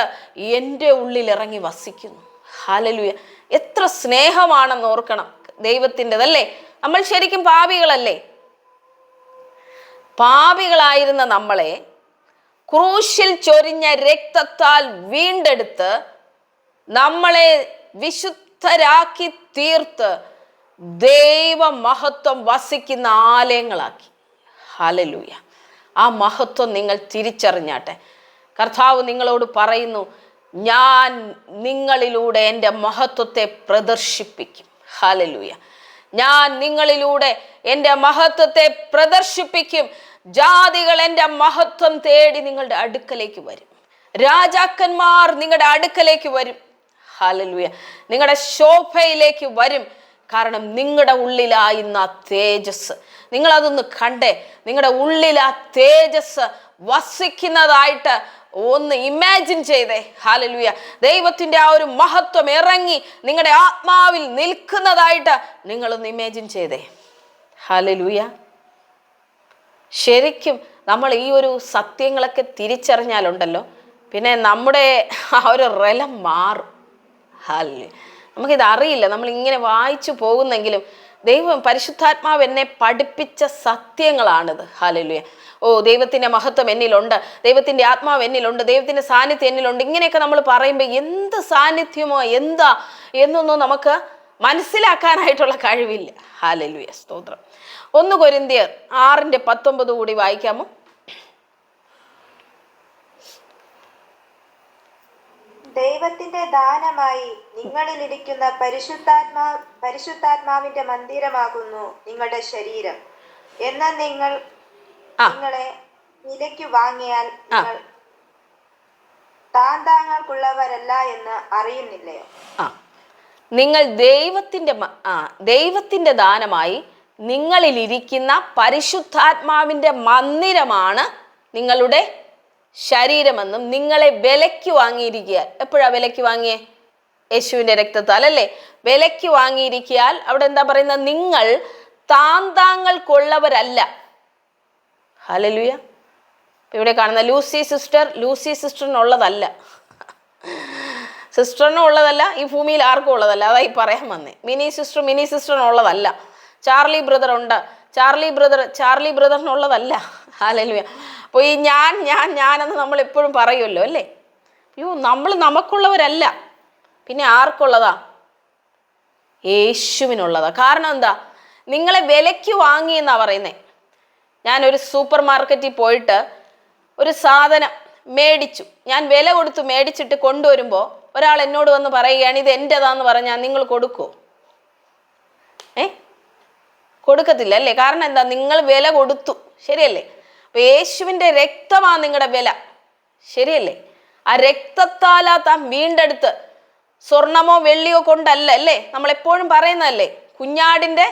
എൻ്റെ ഉള്ളിൽ ഇറങ്ങി വസിക്കുന്നു. ഹല്ലേലൂയ. എത്ര സ്നേഹമാണെന്ന് ഓർക്കണം ദൈവത്തിൻ്റെതല്ലേ. നമ്മൾ ശരിക്കും പാപികളല്ലേ? പാപികളായിരുന്ന നമ്മളെ ക്രൂശിൽ ചൊരിഞ്ഞ രക്തത്താൽ വീണ്ടെടുത്ത് നമ്മളെ വിശുദ്ധരാക്കി തീർത്ത് ദൈവ മഹത്വം വസിക്കുന്ന ആലയങ്ങളാക്കി. ഹല്ലേലൂയ. ആ മഹത്വം നിങ്ങൾ തിരിച്ചറിഞ്ഞാട്ടെ. കർത്താവ് നിങ്ങളോട് പറയുന്നു, ഞാൻ നിങ്ങളിലൂടെ എൻ്റെ മഹത്വത്തെ പ്രദർശിപ്പിക്കും. ഹല്ലേലൂയ. ഞാൻ നിങ്ങളിലൂടെ എൻ്റെ മഹത്വത്തെ പ്രദർശിപ്പിക്കും. ജാതികൾ എൻ്റെ മഹത്വം തേടി നിങ്ങളുടെ അടുക്കലേക്ക് വരും. രാജാക്കന്മാർ നിങ്ങളുടെ അടുക്കലേക്ക് വരും. ഹല്ലേലൂയ. നിങ്ങളുടെ ശോഭയിലേക്ക് വരും. കാരണം നിങ്ങളുടെ ഉള്ളിലായിരുന്ന തേജസ്, നിങ്ങളതൊന്ന് കണ്ടേ. നിങ്ങളുടെ ഉള്ളിൽ ആ തേജസ് വസിക്കുന്നതായിട്ട് ഒന്ന് ഇമാജിൻ ചെയ്തേ. ഹല്ലേലൂയ. ദൈവത്തിൻ്റെ ആ ഒരു മഹത്വം ഇറങ്ങി നിങ്ങളുടെ ആത്മാവിൽ നിൽക്കുന്നതായിട്ട് നിങ്ങളൊന്ന് ഇമാജിൻ ചെയ്തേ. ഹല്ലേലൂയ. ശരിക്കും നമ്മൾ ഈ ഒരു സത്യങ്ങളൊക്കെ തിരിച്ചറിഞ്ഞാലുണ്ടല്ലോ, പിന്നെ നമ്മുടെ ആ ഒരു റലം മാറും. ഹല്ലേലൂയ. നമുക്കിത് അറിയില്ല, നമ്മൾ ഇങ്ങനെ വായിച്ചു പോകുന്നെങ്കിലും ദൈവം പരിശുദ്ധാത്മാവ് എന്നെ പഠിപ്പിച്ച സത്യങ്ങളാണിത്. ഹല്ലേലൂയ. ഓ, ദൈവത്തിൻ്റെ മഹത്വം എന്നിലുണ്ട്, ദൈവത്തിൻ്റെ ആത്മാവ് എന്നിലുണ്ട്, ദൈവത്തിൻ്റെ സാന്നിധ്യം എന്നിലുണ്ട്. ഇങ്ങനെയൊക്കെ നമ്മൾ പറയുമ്പോൾ എന്ത് സാന്നിധ്യമോ എന്താ എന്നൊന്നും നമുക്ക് മനസ്സിലാക്കാനായിട്ടുള്ള കഴിവില്ല. ഹല്ലേലൂയ. സ്തോത്രം. 1 കൊരിന്ത്യർ 6:19 കൂടി വായിക്കാമോ? ദൈവത്തിന്റെ ദാനമായി നിങ്ങളിൽ ഇരിക്കുന്ന പരിശുദ്ധാത്മാവിന്റെ മന്ദിരമാകുന്നു നിങ്ങളുടെ ശരീരം എന്ന് നിങ്ങളെ വിലയ്ക്ക് വാങ്ങിയാൽ നിങ്ങൾ താന്താങ്ങൾക്കുള്ളവരല്ല എന്ന് അറിയുന്നില്ലയോ? നിങ്ങൾ ദൈവത്തിന്റെ ദാനമായി നിങ്ങളിലിരിക്കുന്ന പരിശുദ്ധാത്മാവിന്റെ മന്ദിരമാണ് നിങ്ങളുടെ ശരീരമെന്നും നിങ്ങളെ വിലയ്ക്ക് വാങ്ങിയിരിക്കുക. എപ്പോഴാ വിലയ്ക്ക് വാങ്ങിയേ? യേശുവിൻ്റെ രക്തത്താൽ അല്ലേ? വിലയ്ക്ക് വാങ്ങിയിരിക്കാൻ അവിടെ എന്താ പറയുന്നത്? നിങ്ങൾ താന്താങ്ങൾക്കുള്ളവരല്ല. ഹല്ലേലൂയ. ഇവിടെ കാണുന്ന ലൂസി സിസ്റ്ററിനുള്ളതല്ല, സിസ്റ്ററിനും ഉള്ളതല്ല, ഈ ഭൂമിയിൽ ആർക്കും ഉള്ളതല്ല. അതായി പറയാൻ വന്നേ. മിനി സിസ്റ്ററിനുള്ളതല്ല. ചാർലി ബ്രദറിനുള്ളതല്ല. ഹല്ലേലൂയ. അപ്പോൾ ഈ ഞാനെന്ന് നമ്മൾ എപ്പോഴും പറയുമല്ലോ അല്ലേ? നമുക്കുള്ളവരല്ല. പിന്നെ ആർക്കുള്ളതാ? യേശുവിനുള്ളതാ. കാരണം എന്താ? നിങ്ങളെ വിലയ്ക്ക് വാങ്ങിയെന്നാ പറയുന്നേ. ഞാനൊരു സൂപ്പർ മാർക്കറ്റിൽ പോയിട്ട് ഒരു സാധനം മേടിച്ചു. ഞാൻ വില കൊടുത്ത് മേടിച്ചിട്ട് കൊണ്ടുവരുമ്പോൾ ഒരാൾ എന്നോട് വന്ന് പറയുകയാണ് ഇത് എൻ്റെതാന്ന് പറഞ്ഞാൽ നിങ്ങൾ കൊടുക്കുമോ? കൊടുക്കത്തില്ല അല്ലേ? കാരണം എന്താ? നിങ്ങൾ വില കൊടുത്തു, ശരിയല്ലേ? അപ്പൊ യേശുവിൻ്റെ രക്തമാണ് നിങ്ങളുടെ വില, ശരിയല്ലേ? ആ രക്തത്താലാ താൻ വീണ്ടെടുത്ത്, സ്വർണമോ വെള്ളിയോ കൊണ്ടല്ല അല്ലേ? നമ്മളെപ്പോഴും പറയുന്നതല്ലേ, കുഞ്ഞാടിൻ്റെ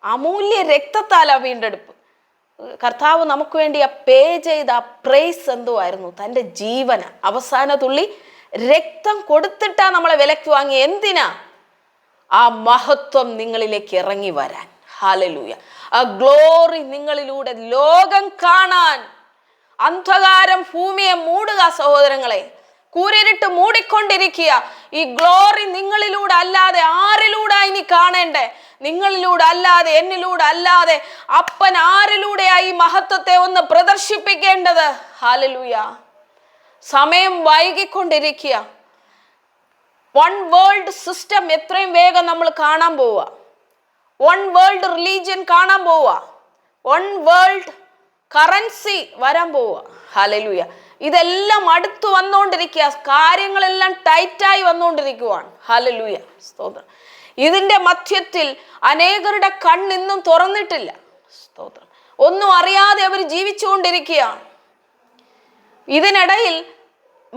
അമൂല്യ രക്തത്താലാ വീണ്ടെടുപ്പ്. കർത്താവ് നമുക്ക് വേണ്ടി ആ പേ ചെയ്ത ആ പ്രൈസ് എന്തുവായിരുന്നു? തൻ്റെ ജീവന, അവസാന തുള്ളി രക്തം കൊടുത്തിട്ടാ നമ്മളെ വിലക്ക് വാങ്ങി. എന്തിനാ? ആ മഹത്വം നിങ്ങളിലേക്ക് ഇറങ്ങി വരാൻ. ഹല്ലേലൂയ. ആ ഗ്ലോറി നിങ്ങളിലൂടെ ലോകം കാണാൻ. അന്ധകാരം ഭൂമിയെ മൂടുക സഹോദരങ്ങളെ, കൂരിരുട്ട് മൂടിക്കൊണ്ടിരിക്കുക. ഈ ഗ്ലോറി നിങ്ങളിലൂടെ അല്ലാതെ ആരിലൂടെ ഇനി കാണേണ്ടേ? നിങ്ങളിലൂടെ അല്ലാതെ, എന്നിലൂടെ അല്ലാതെ അപ്പൻ ആരിലൂടെയായി ഈ മഹത്വത്തെ ഒന്ന് പ്രദർശിപ്പിക്കേണ്ടത്? ഹല്ലേലൂയ. സമയം വൈകിക്കൊണ്ടിരിക്കുക. വൺ വേൾഡ് സിസ്റ്റം എത്രയും വേഗം നമ്മൾ കാണാൻ പോവുക. വൺ വേൾഡ് റിലീജിയൻ കാണാൻ പോവുക. വൺ വേൾഡ് കറൻസി വരാൻ പോവുക. ഹല്ലേലൂയ. ഇതെല്ലാം അടുത്ത് വന്നുകൊണ്ടിരിക്കുക. കാര്യങ്ങളെല്ലാം ടൈറ്റായി വന്നുകൊണ്ടിരിക്കുവാണ്. ഹല്ലേലൂയ. സ്തോത്രം. ഇതിൻ്റെ മധ്യത്തിൽ അനേകരുടെ കണ്ണിന്നും തുറന്നിട്ടില്ല. സ്തോത്രം. ഒന്നും അറിയാതെ അവർ ജീവിച്ചുകൊണ്ടിരിക്കുകയാണ്. ഇതിനിടയിൽ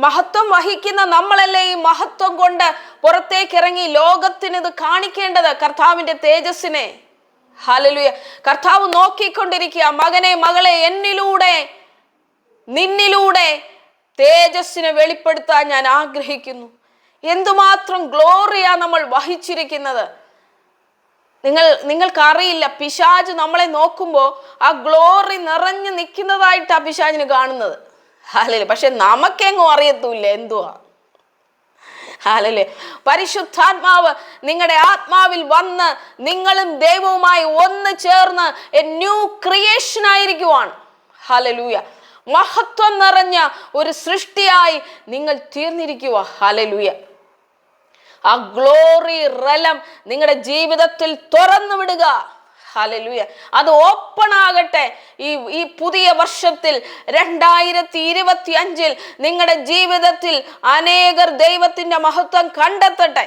മഹത്വം വഹിക്കുന്ന നമ്മളല്ലേ ഈ മഹത്വം കൊണ്ട് പുറത്തേക്ക് ഇറങ്ങി ലോകത്തിന് ഇത് കാണിക്കേണ്ടത്, കർത്താവിന്റെ തേജസ്സിനെ. ഹല്ലേലൂയ. കർത്താവ് നോക്കിക്കൊണ്ടിരിക്കുക, മകനെ മകളെ, എന്നിലൂടെ നിന്നിലൂടെ തേജസ്സിനെ വെളിപ്പെടുത്താൻ ഞാൻ ആഗ്രഹിക്കുന്നു. എന്തുമാത്രം ഗ്ലോറിയാ നമ്മൾ വഹിച്ചിരിക്കുന്നത്. നിങ്ങൾക്കറിയില്ല, പിശാച് നമ്മളെ നോക്കുമ്പോൾ ആ ഗ്ലോറി നിറഞ്ഞു നിൽക്കുന്നതായിട്ടാ പിശാചിന് കാണുന്നത്. ഹല്ലേലൂയ. പക്ഷെ നമുക്കെങ്ങും അറിയത്തൂല്ല എന്തുവാ. ഹല്ലേലൂയ. പരിശുദ്ധാത്മാവ് നിങ്ങളുടെ ആത്മാവിൽ വന്ന് നിങ്ങളും ദൈവവുമായി ഒന്ന് ചേർന്ന് എ ന്യൂ ക്രിയേഷൻ ആയിരിക്കുവാണ്. ഹല്ലേലൂയ. മഹത്വം നിറഞ്ഞ ഒരു സൃഷ്ടിയായി നിങ്ങൾ തീർന്നിരിക്കുക. ഹല്ലേലൂയ. ആ ഗ്ലോറി റെലം നിങ്ങളുടെ ജീവിതത്തിൽ തുറന്നു വിടുക. ഹല്ലേലൂയ. അത് ഓപ്പൺ ആകട്ടെ. ഈ പുതിയ വർഷത്തിൽ 2025 നിങ്ങളുടെ ജീവിതത്തിൽ അനേകർ ദൈവത്തിന്റെ മഹത്വം കണ്ടെത്തട്ടെ.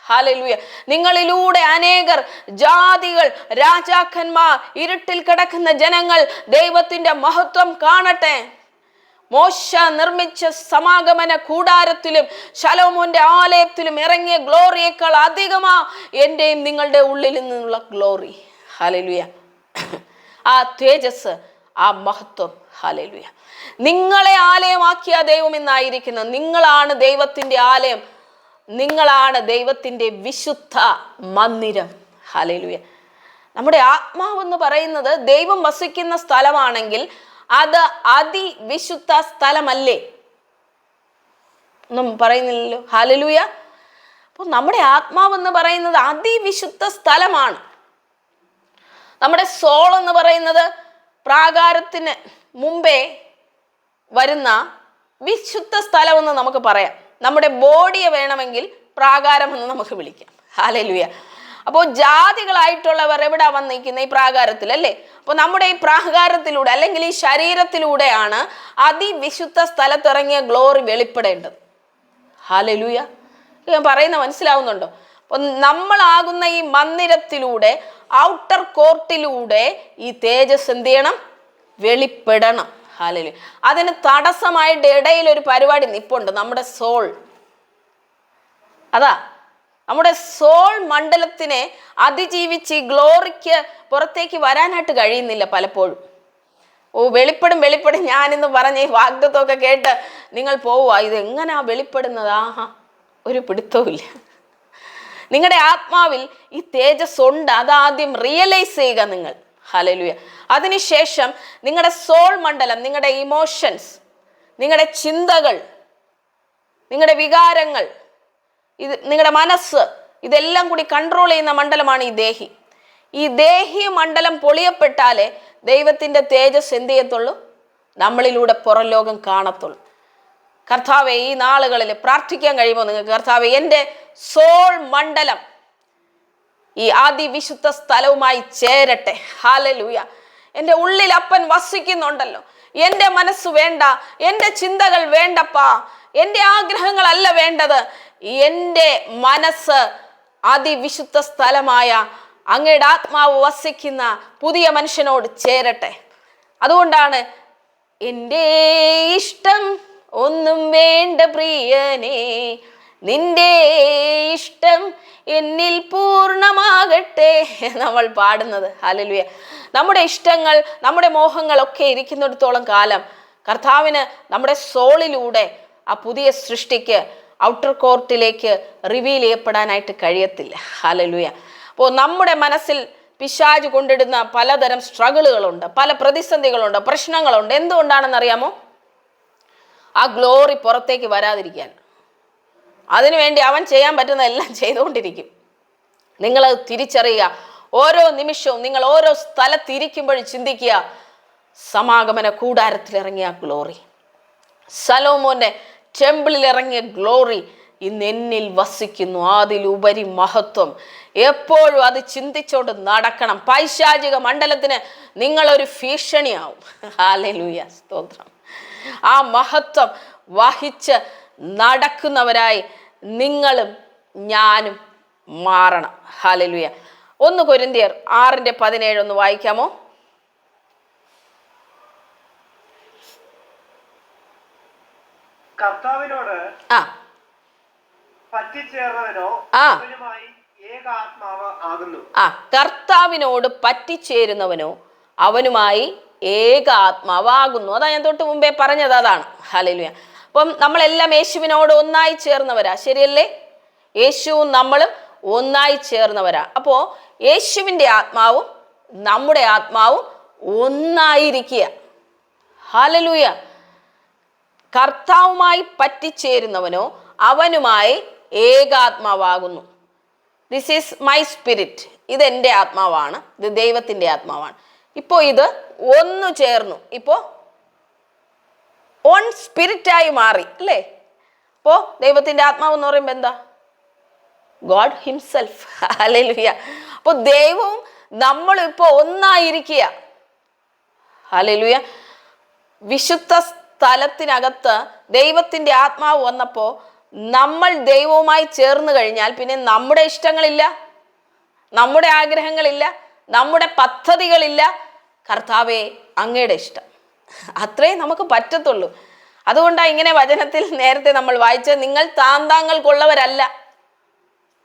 ഹല്ലേലൂയ. നിങ്ങളിലൂടെ അനേകർ, ജാതികൾ, രാജാക്കന്മാർ, ഇരുട്ടിൽ കിടക്കുന്ന ജനങ്ങൾ ദൈവത്തിന്റെ മഹത്വം കാണട്ടെ. മോശ നിർമ്മിച്ച സമാഗമന കൂടാരത്തിലും ശലോമോന്റെ ആലയത്തിലും ഇറങ്ങിയ ഗ്ലോറിയേക്കാൾ അധികമാ എന്റെയും നിങ്ങളുടെ ഉള്ളിൽ നിന്നുള്ള ഗ്ലോറി. ഹല്ലേലൂയ. ആ തേജസ്, ആ മഹത്വം. ഹല്ലേലൂയ. നിങ്ങളെ ആലയമാക്കിയ ദൈവം ഇന്നായിരിക്കുന്നു. നിങ്ങളാണ് ദൈവത്തിന്റെ ആലയം, നിങ്ങളാണ് ദൈവത്തിന്റെ വിശുദ്ധ മന്ദിരം. ഹല്ലേലൂയ. നമ്മുടെ ആത്മാവെന്ന് പറയുന്നത് ദൈവം വസിക്കുന്ന സ്ഥലമാണെങ്കിൽ അത് അതിവിശുദ്ധ സ്ഥലമല്ലേ? ഒന്നും പറയുന്നില്ലല്ലോ. ഹല്ലേലൂയ. അപ്പോൾ നമ്മുടെ ആത്മാവെന്ന് പറയുന്നത് അതിവിശുദ്ധ സ്ഥലമാണ്. നമ്മുടെ സോൾ എന്ന് പറയുന്നത് പ്രാകാരത്തിന് മുമ്പേ വരുന്ന വിശുദ്ധ സ്ഥലമെന്ന് നമുക്ക് പറയാം. നമ്മുടെ ബോഡിയെ വേണമെങ്കിൽ പ്രാകാരം എന്ന് നമുക്ക് വിളിക്കാം. ഹല്ലേലൂയ. അപ്പോൾ ജാതികളായിട്ടുള്ളവർ എവിടെ വന്നിരിക്കുന്നത്? ഈ പ്രാകാരത്തിൽ അല്ലേ? അപ്പോൾ നമ്മുടെ ഈ പ്രാകാരത്തിലൂടെ അല്ലെങ്കിൽ ഈ ശരീരത്തിലൂടെയാണ് അതിവിശുദ്ധ സ്ഥലത്തിറങ്ങിയ ഗ്ലോറി വെളിപ്പെടേണ്ടത്. ഹല്ലേലൂയ. ഞാൻ പറയുന്ന മനസ്സിലാവുന്നുണ്ടോ? അപ്പോൾ നമ്മളാകുന്ന ഈ മന്ദിരത്തിലൂടെ, ഔട്ടർ കോർട്ടിലൂടെ ഈ തേജസ് എന്ത് ചെയ്യണം? വെളിപ്പെടണം. ഹല്ലേലൂയ. അതിന് തടസ്സമായിട്ട് ഇടയിൽ ഒരു പരിപാടി നിപ്പുണ്ട്, നമ്മുടെ സോൾ. അതാ നമ്മുടെ സോൾ മണ്ഡലത്തിനെ അതിജീവിച്ച് ഈ ഗ്ലോറിക്ക് പുറത്തേക്ക് വരാനായിട്ട് കഴിയുന്നില്ല പലപ്പോഴും. വെളിപ്പെടും. ഞാനിന്ന് പറഞ്ഞ ഈ വാഗ്ദത്വമൊക്കെ കേട്ട് നിങ്ങൾ പോവുക, ഇതെങ്ങനാ വെളിപ്പെടുന്നത്? ആഹാ, ഒരു പിടുത്തവുമില്ല. നിങ്ങളുടെ ആത്മാവിൽ ഈ തേജസ് ഉണ്ട്, അതാദ്യം റിയലൈസ് ചെയ്യുക നിങ്ങൾ. ഹല്ലേലൂയ. അതിനുശേഷം നിങ്ങളുടെ സോൾ മണ്ഡലം, നിങ്ങളുടെ ഇമോഷൻസ്, നിങ്ങളുടെ ചിന്തകൾ, നിങ്ങളുടെ വികാരങ്ങൾ, ഇത് നിങ്ങളുടെ മനസ്സ്, ഇതെല്ലാം കൂടി കൺട്രോൾ ചെയ്യുന്ന മണ്ഡലമാണ് ഈ ദേഹി. ഈ ദേഹി മണ്ഡലം പൊളിയപ്പെട്ടാലേ ദൈവത്തിന്റെ തേജസ് എന്ത് ചെയ്യത്തുള്ളൂ? നമ്മളിലൂടെ പുറം ലോകം കാണത്തുള്ളൂ. കർത്താവെ, ഈ നാളുകളിൽ പ്രാർത്ഥിക്കാൻ കഴിയുമോ നിങ്ങൾക്ക്? കർത്താവെ, എൻ്റെ സോൾ മണ്ഡലം ഈ അതിവിശുദ്ധ സ്ഥലവുമായി ചേരട്ടെ. ഹല്ലേലൂയ. എൻ്റെ ഉള്ളിൽ അപ്പൻ വസിക്കുന്നുണ്ടല്ലോ. എൻ്റെ മനസ്സ് വേണ്ട, എൻ്റെ ചിന്തകൾ വേണ്ടപ്പാ, എൻ്റെ ആഗ്രഹങ്ങളല്ല വേണ്ടത്. എൻ്റെ മനസ്സ് അതിവിശുദ്ധ സ്ഥലമായ അങ്ങയുടെ ആത്മാവ് വസിക്കുന്ന പുതിയ മനുഷ്യനോട് ചേരട്ടെ. അതുകൊണ്ടാണ് എൻ്റെ ഇഷ്ടം ഒന്നും വേണ്ട പ്രിയനേ, നിന്റെ ഇഷ്ടം എന്നിൽ പൂർണ്ണമാകട്ടെ നമ്മൾ പാടുന്നത്. ഹല്ലേലൂയ. നമ്മുടെ ഇഷ്ടങ്ങൾ, നമ്മുടെ മോഹങ്ങളൊക്കെ ഇരിക്കുന്നിടത്തോളം കാലം കർത്താവിന് നമ്മുടെ സോളിലൂടെ ആ പുതിയ സൃഷ്ടിക്ക് ഔട്ടർ കോർട്ടിലേക്ക് റിവീൽ ചെയ്യപ്പെടാനായിട്ട് കഴിയത്തില്ല. ഹല്ലേലൂയ. അപ്പോൾ നമ്മുടെ മനസ്സിൽ പിശാച് കൊണ്ടിടുന്ന പലതരം സ്ട്രഗിളുകളുണ്ട്, പല പ്രതിസന്ധികളുണ്ട്, പ്രശ്നങ്ങളുണ്ട്. എന്തുകൊണ്ടാണെന്നറിയാമോ? ആ ഗ്ലോറി പുറത്തേക്ക് വരാതിരിക്കാൻ. അതിനുവേണ്ടി അവൻ ചെയ്യാൻ പറ്റുന്ന എല്ലാം ചെയ്തുകൊണ്ടിരിക്കും. നിങ്ങളത് തിരിച്ചറിയുക. ഓരോ നിമിഷവും നിങ്ങൾ ഓരോ സ്ഥലത്തിരിക്കുമ്പോഴും ചിന്തിക്കുക, സമാഗമന കൂടാരത്തിൽ ഇറങ്ങിയ ഗ്ലോറി, ശലോമോന്റെ ടെമ്പിളിൽ ഇറങ്ങിയ ഗ്ലോറി ഇന്ന് എന്നിൽ വസിക്കുന്നു. അതിലുപരി മഹത്വം. എപ്പോഴും അത് ചിന്തിച്ചോണ്ട് നടക്കണം. പൈശാചിക മണ്ഡലത്തിന് നിങ്ങളൊരു ഭീഷണിയാവും. ഹല്ലേലൂയ, സ്തോത്രം. ആ മഹത്വം വഹിച്ച് നടക്കുന്നവരായി നിങ്ങളും ഞാനും മാറണം. ഹല്ലേലൂയ. 1 കൊരിന്ത്യർ 6:17 ഒന്ന് വായിക്കാമോ? കർത്താവിന്റെ പറ്റിച്ചേർന്നവനോ ആ അവനുമായി ഏകാത്മാവ് ആകുന്നു. ആ കർത്താവിനോട് പറ്റിച്ചേരുന്നവനോ അവനുമായി ഏകാത്മാവാകുന്നു. അതാ ഞാൻ തൊട്ട് മുമ്പേ പറഞ്ഞത്, അതാണ്. ഹല്ലേലൂയ. അപ്പം നമ്മളെല്ലാം യേശുവിനോട് ഒന്നായി ചേർന്നവരാ, ശരിയല്ലേ? യേശുവും നമ്മളും ഒന്നായി ചേർന്നവരാ. അപ്പോ യേശുവിൻ്റെ ആത്മാവും നമ്മുടെ ആത്മാവും ഒന്നായിരിക്കുക. ഹല്ലേലൂയ. കർത്താവുമായി പറ്റിച്ചേരുന്നവനോ അവനുമായി ഏകാത്മാവാകുന്നു. This is my spirit. ഇത് എൻ്റെ ആത്മാവാണ്, ഇത് ദൈവത്തിൻ്റെ ആത്മാവാണ്. ഇപ്പോൾ ഇത് ഒന്നു ചേർന്നു, ഇപ്പോൾ ഓൺ സ്പിരിറ്റായി മാറി, അല്ലേ? അപ്പോൾ ദൈവത്തിൻ്റെ ആത്മാവ് എന്ന് പറയുമ്പോൾ എന്താ? God himself. ഹല്ലേലൂയ. അപ്പോൾ ദൈവവും നമ്മളും ഇപ്പോൾ ഒന്നായിരിക്കുക. ഹല്ലേലൂയ. വിശുദ്ധ സ്ഥലത്തിനകത്ത് ദൈവത്തിൻ്റെ ആത്മാവ് വന്നപ്പോൾ നമ്മൾ ദൈവവുമായി ചേർന്ന് കഴിഞ്ഞാൽ പിന്നെ നമ്മുടെ ഇഷ്ടങ്ങളില്ല, നമ്മുടെ ആഗ്രഹങ്ങളില്ല, നമ്മുടെ പദ്ധതികളില്ല. കർത്താവേ, അങ്ങയുടെ ഇഷ്ടം, അത്രേ നമുക്ക് പറ്റത്തുള്ളൂ. അതുകൊണ്ടാണ് ഇങ്ങനെ വചനത്തിൽ നേരത്തെ നമ്മൾ വായിച്ച നിങ്ങൾ താന്താങ്ങൾക്കുള്ളവരല്ല.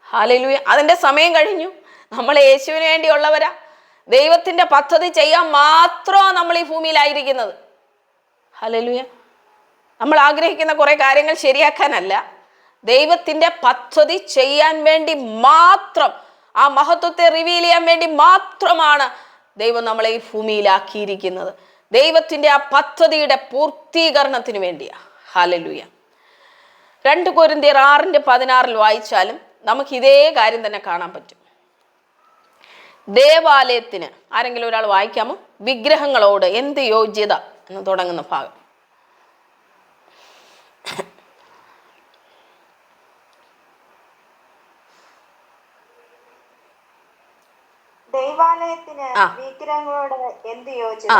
ഹല്ലേലൂയ. അതിൻ്റെ സമയം കഴിഞ്ഞു. നമ്മൾ യേശുവിന് വേണ്ടിയുള്ളവരാ. ദൈവത്തിൻ്റെ പദ്ധതി ചെയ്യാൻ മാത്രമാണ് നമ്മൾ ഈ ഭൂമിയിലായിരിക്കുന്നത്. ഹല്ലേലൂയ. നമ്മൾ ആഗ്രഹിക്കുന്ന കുറേ കാര്യങ്ങൾ ശരിയാക്കാനല്ല, ദൈവത്തിൻ്റെ പദ്ധതി ചെയ്യാൻ വേണ്ടി മാത്രം, ആ മഹത്വത്തെ റിവീൽ ചെയ്യാൻ വേണ്ടി മാത്രമാണ് ദൈവം നമ്മളെ ഈ ഭൂമിയിലാക്കിയിരിക്കുന്നത്. ദൈവത്തിൻ്റെ ആ പദ്ധതിയുടെ പൂർത്തീകരണത്തിന് വേണ്ടിയാണ്. ഹല്ലേലൂയ. 2 കൊരിന്ത്യർ 6:16 വായിച്ചാലും നമുക്ക് ഇതേ കാര്യം തന്നെ കാണാൻ പറ്റും. ദേവാലയത്തിന്, ആരെങ്കിലും ഒരാൾ വായിക്കാമോ? വിഗ്രഹങ്ങളോട് എന്ത് യോഗ്യത എന്ന് തുടങ്ങുന്ന ഭാഗം. ദൈവാലയത്തിന് വിഗ്രഹങ്ങളോട് എന്ത് യോജിത?